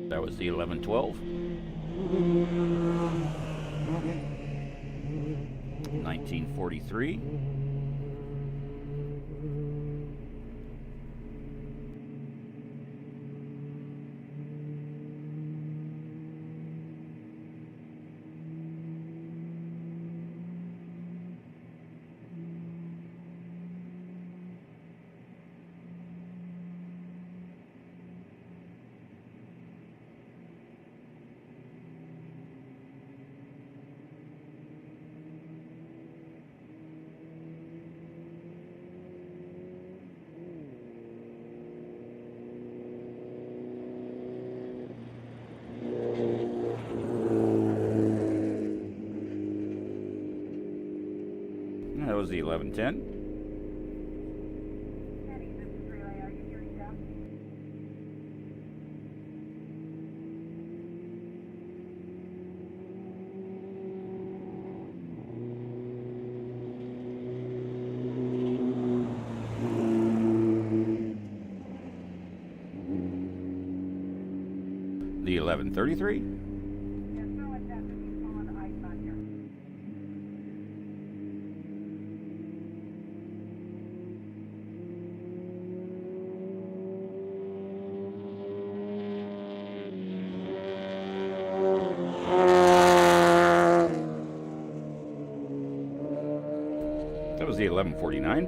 That was the 1112. 1943. That was the 1110.
Kenny, this is Relay. Are you hearing Jeff?
The 1133.
Yes, no, it's Jeff. He's on the ice on here.
That was the 1149.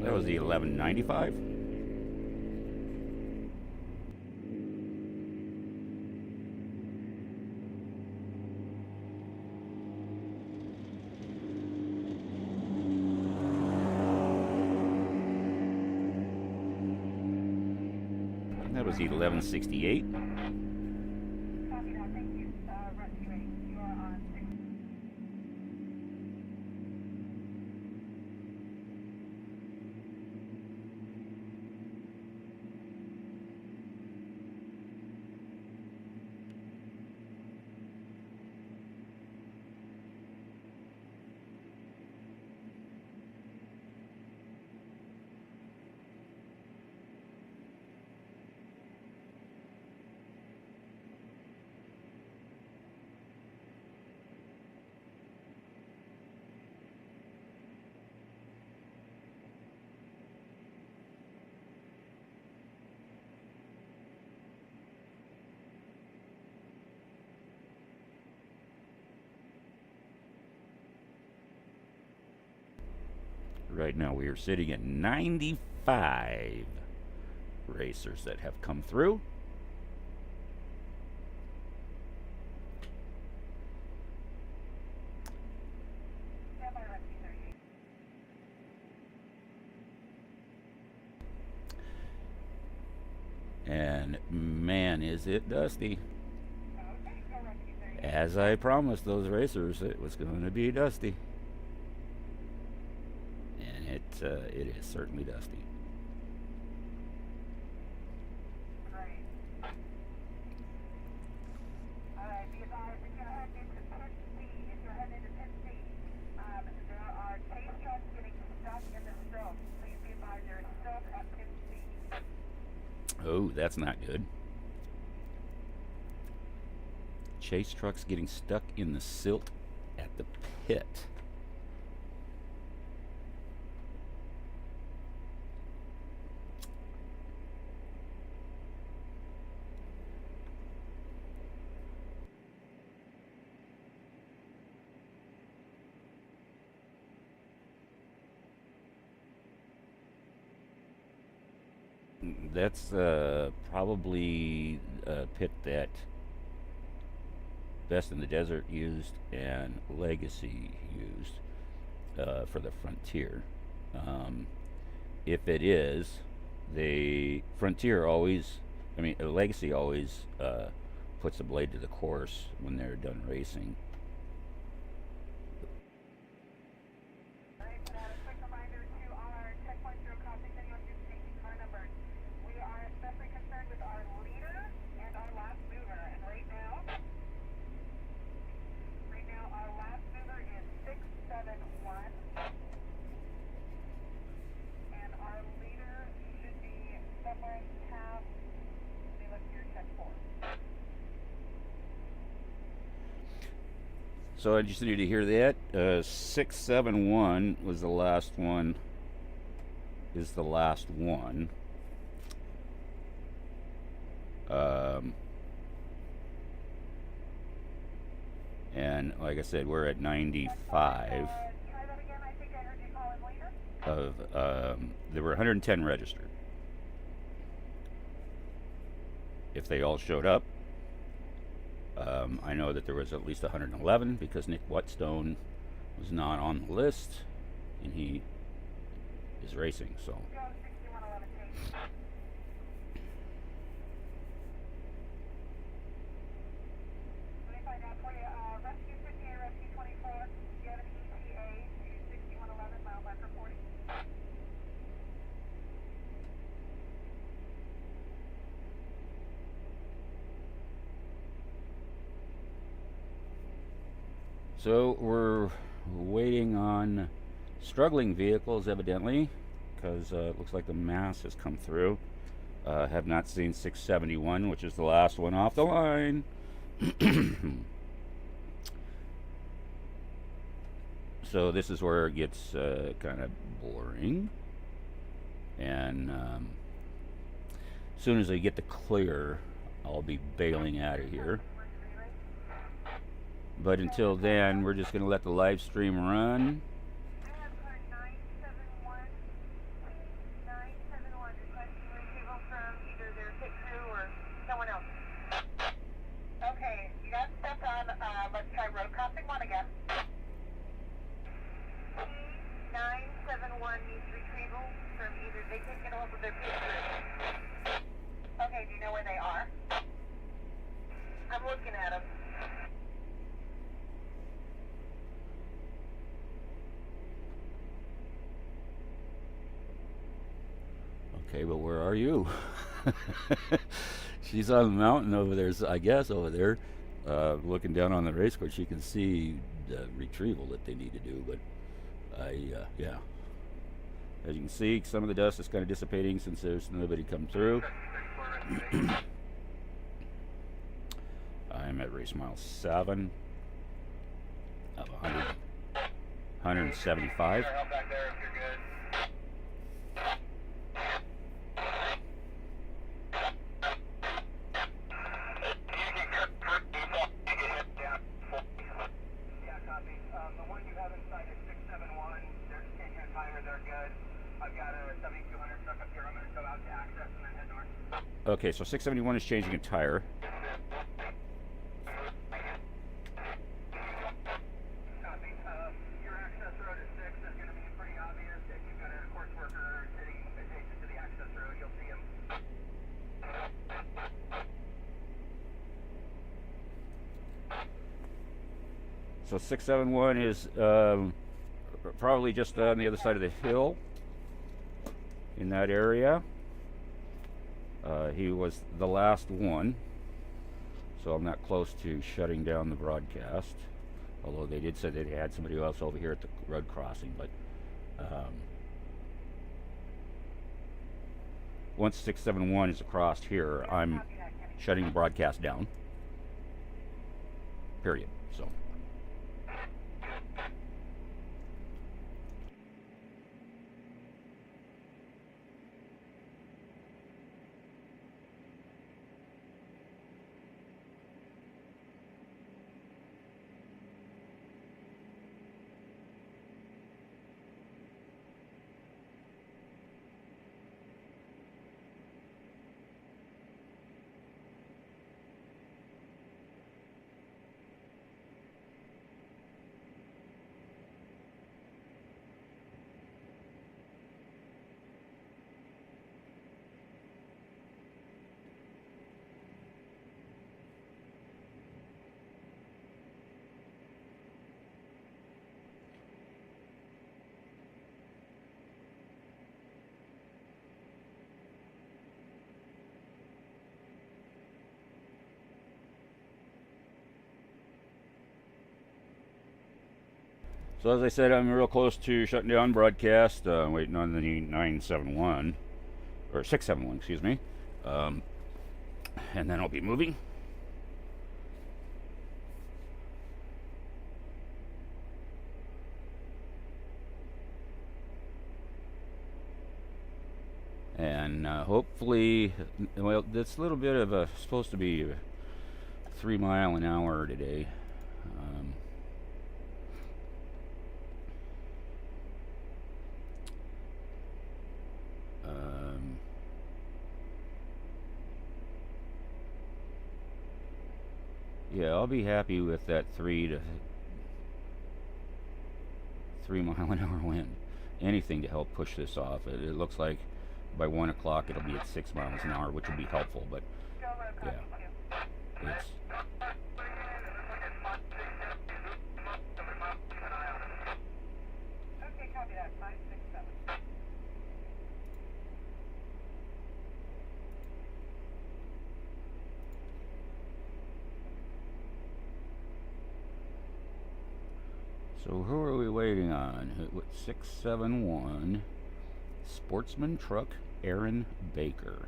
That was the 1195. That was the 1168.
Copy that. Thank you. Rescue 8, you are on 6.
Right now we are sitting at 95 racers that have come through.
Stand by, Rescue 38.
And man, is it dusty.
Okay, go Rescue 38.
As I promised those racers, it was going to be dusty. And it is certainly dusty.
Great. Alright, be advised if you're heading into pit C, there are chase trucks getting stuck in the stroke. Please be advised there is stroke at pit C.
Oh, that's not good. Chase trucks getting stuck in the silt at the pit. That's probably a pit that Best in the Desert used and Legacy used for the Frontier. If it is, Legacy always puts a blade to the course when they're done racing.
Alright, a quick reminder to our checkpoint zero crossing, anyone who's taking car numbers. We are especially concerned with our leader and our last mover, and right now our last mover is 671, and our leader should be somewhere past, let me look here, check 4.
So I just need to hear that. 671 was the last one. Is the last one. And like I said, we're at 95
Try that again, I think I heard you call him leader.
of there were 110 registered. If they all showed up, I know that there was at least 111 because Nick Whetstone was not on the list, and he is racing. So
Go 6111 take. Let me find out for you. Rescue 58, Rescue 24. Do you have an ETA to 6111 mile marker 40?
So we're waiting on struggling vehicles, evidently, because it looks like the mass has come through. Have not seen 671, which is the last one off the line. So this is where it gets kind of boring. And as soon as I get the clear, I'll be bailing out of here. But until then, we're just going to let the live stream run.
I have car 971. 971. Requesting retrieval from either their pit crew or someone else. Okay, you got stuck on, let's try road crossing 1 again. P971 needs retrieval from either they can't get a hold of their pit crew. Okay, do you know where they are? I'm looking at them.
Okay, but where are you? She's on the mountain over there, I guess, over there, looking down on the race course. She can see the retrieval that they need to do, but yeah. As you can see, some of the dust is kind of dissipating since there's nobody come through. I'm at race mile 7 of 175.
Help back there if you're good. Yeah, copy. The one you have inside is 671. They're just getting your tire. They're good.
Okay, so 671 is changing a tire.
Copy. Your access road at 6 is going to be pretty obvious. If you've got a course worker sitting adjacent to the access road, you'll see him.
So 671 is probably just on the other side of the hill in that area. He was the last one, so I'm not close to shutting down the broadcast. Although they did say they had somebody else over here at the road crossing, but once 671 is across here, I'm shutting the broadcast down. Period. So. So as I said, I'm real close to shutting down broadcast, waiting on the 971, or 671, excuse me, and then I'll be moving. And hopefully, well, this little bit of a, supposed to be 3 mile an hour today. Yeah, I'll be happy with that 3 mile an hour wind. Anything to help push this off. It looks like by 1 o'clock it'll be at 6 miles an hour, which will be helpful. But yeah, it's.
Okay, copy that. 567.
So who are we waiting on? 671 Sportsman Truck Aaron Baker.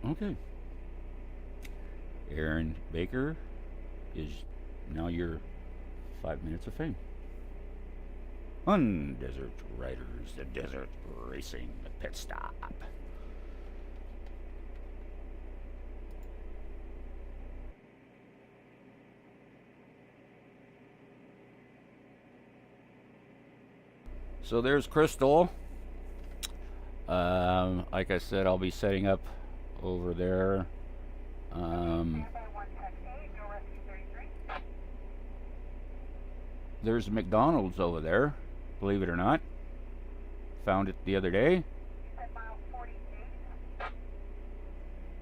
Okay. Aaron Baker is now your 5 minutes of fame. On Desert Riders, the Desert Racing Pit Stop. So there's Crystal. Like I said, I'll be setting up over there. There's a McDonald's over there, believe it or not. Found it the other day.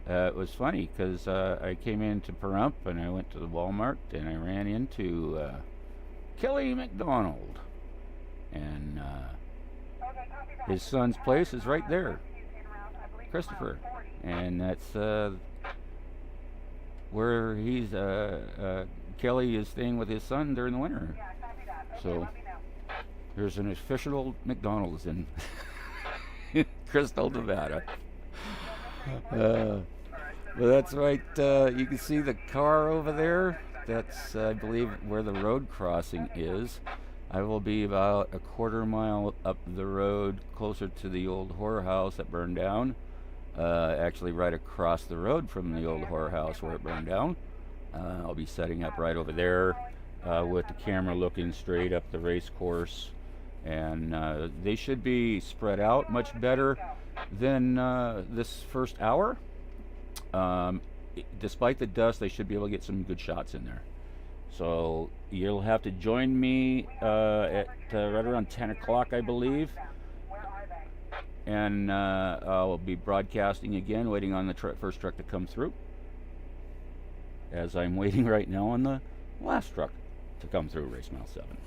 It was funny because I came into Pahrump and I went to the Walmart and I ran into Kelly McDonald. And his son's place is right there, Christopher, and that's where he's Kelly is staying with his son during the winter. So there's an official McDonald's in Crystal, Nevada. But that's right. You can see the car over there. That's I believe where the road crossing is. I will be about a quarter mile up the road, closer to the old whorehouse that burned down. Actually, right across the road from the old whorehouse where it burned down. I'll be setting up right over there with the camera looking straight up the race course and they should be spread out much better than this first hour. Despite the dust, they should be able to get some good shots in there. So you'll have to join me at right around 10 o'clock, I believe. And I'll be broadcasting again, waiting on the first truck to come through, as I'm waiting right now on the last truck to come through race mile 7.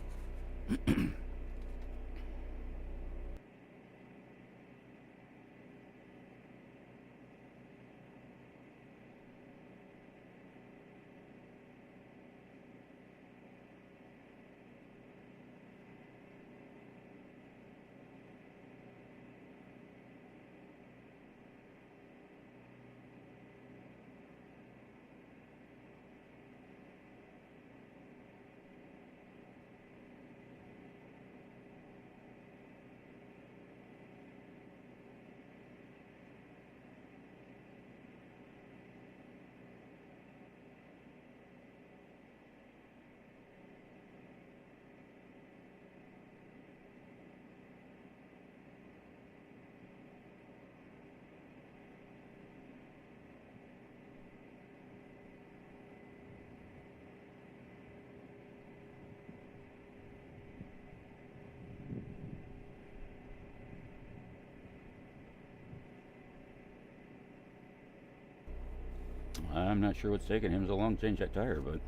I'm not sure what's taking him so long to change that tire, but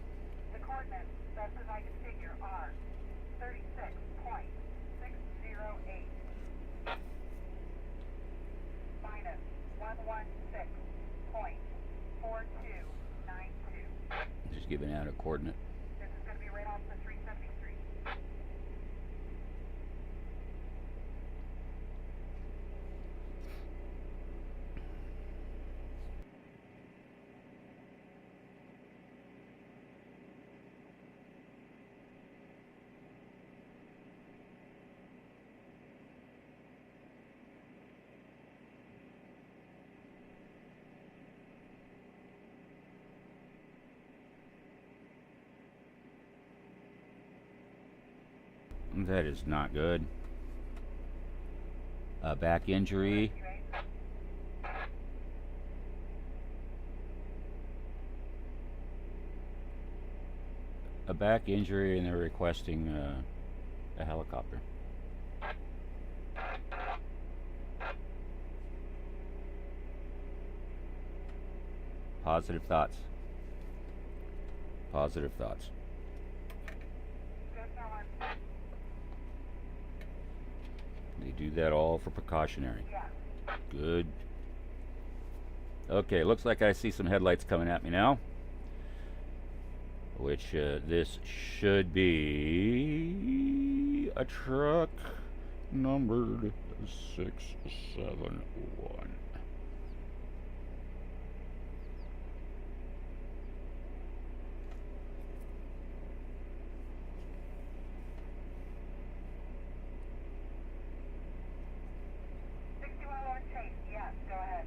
The coordinates, best as I can figure, are 36.608 minus 116.4292.
just giving out a coordinate.
This is going to be right off the 373.
That is not good. A back injury. A back injury, and they're requesting a helicopter. Positive thoughts. Positive thoughts. They do that all for precautionary. Good. Okay, looks like I see some headlights coming at me now. Which this should be a truck numbered 671.
Yes, go ahead.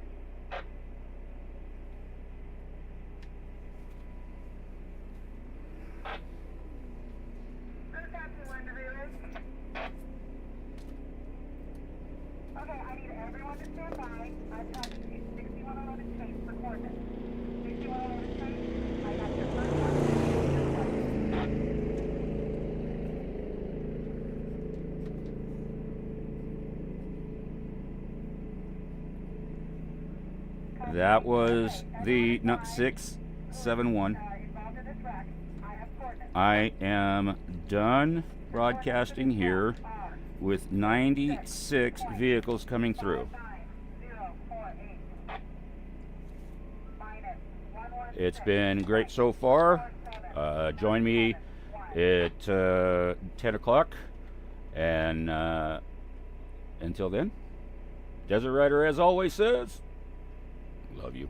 Okay, I need everyone to stand by. I've got 6111 Chase for coordinates. 6111 Chase, I got your first one.
That was the 671. I am done broadcasting here with 96 vehicles coming through. It's been great so far. Join me at 10 o'clock. And until then, Desert Rider, as always, says, love you.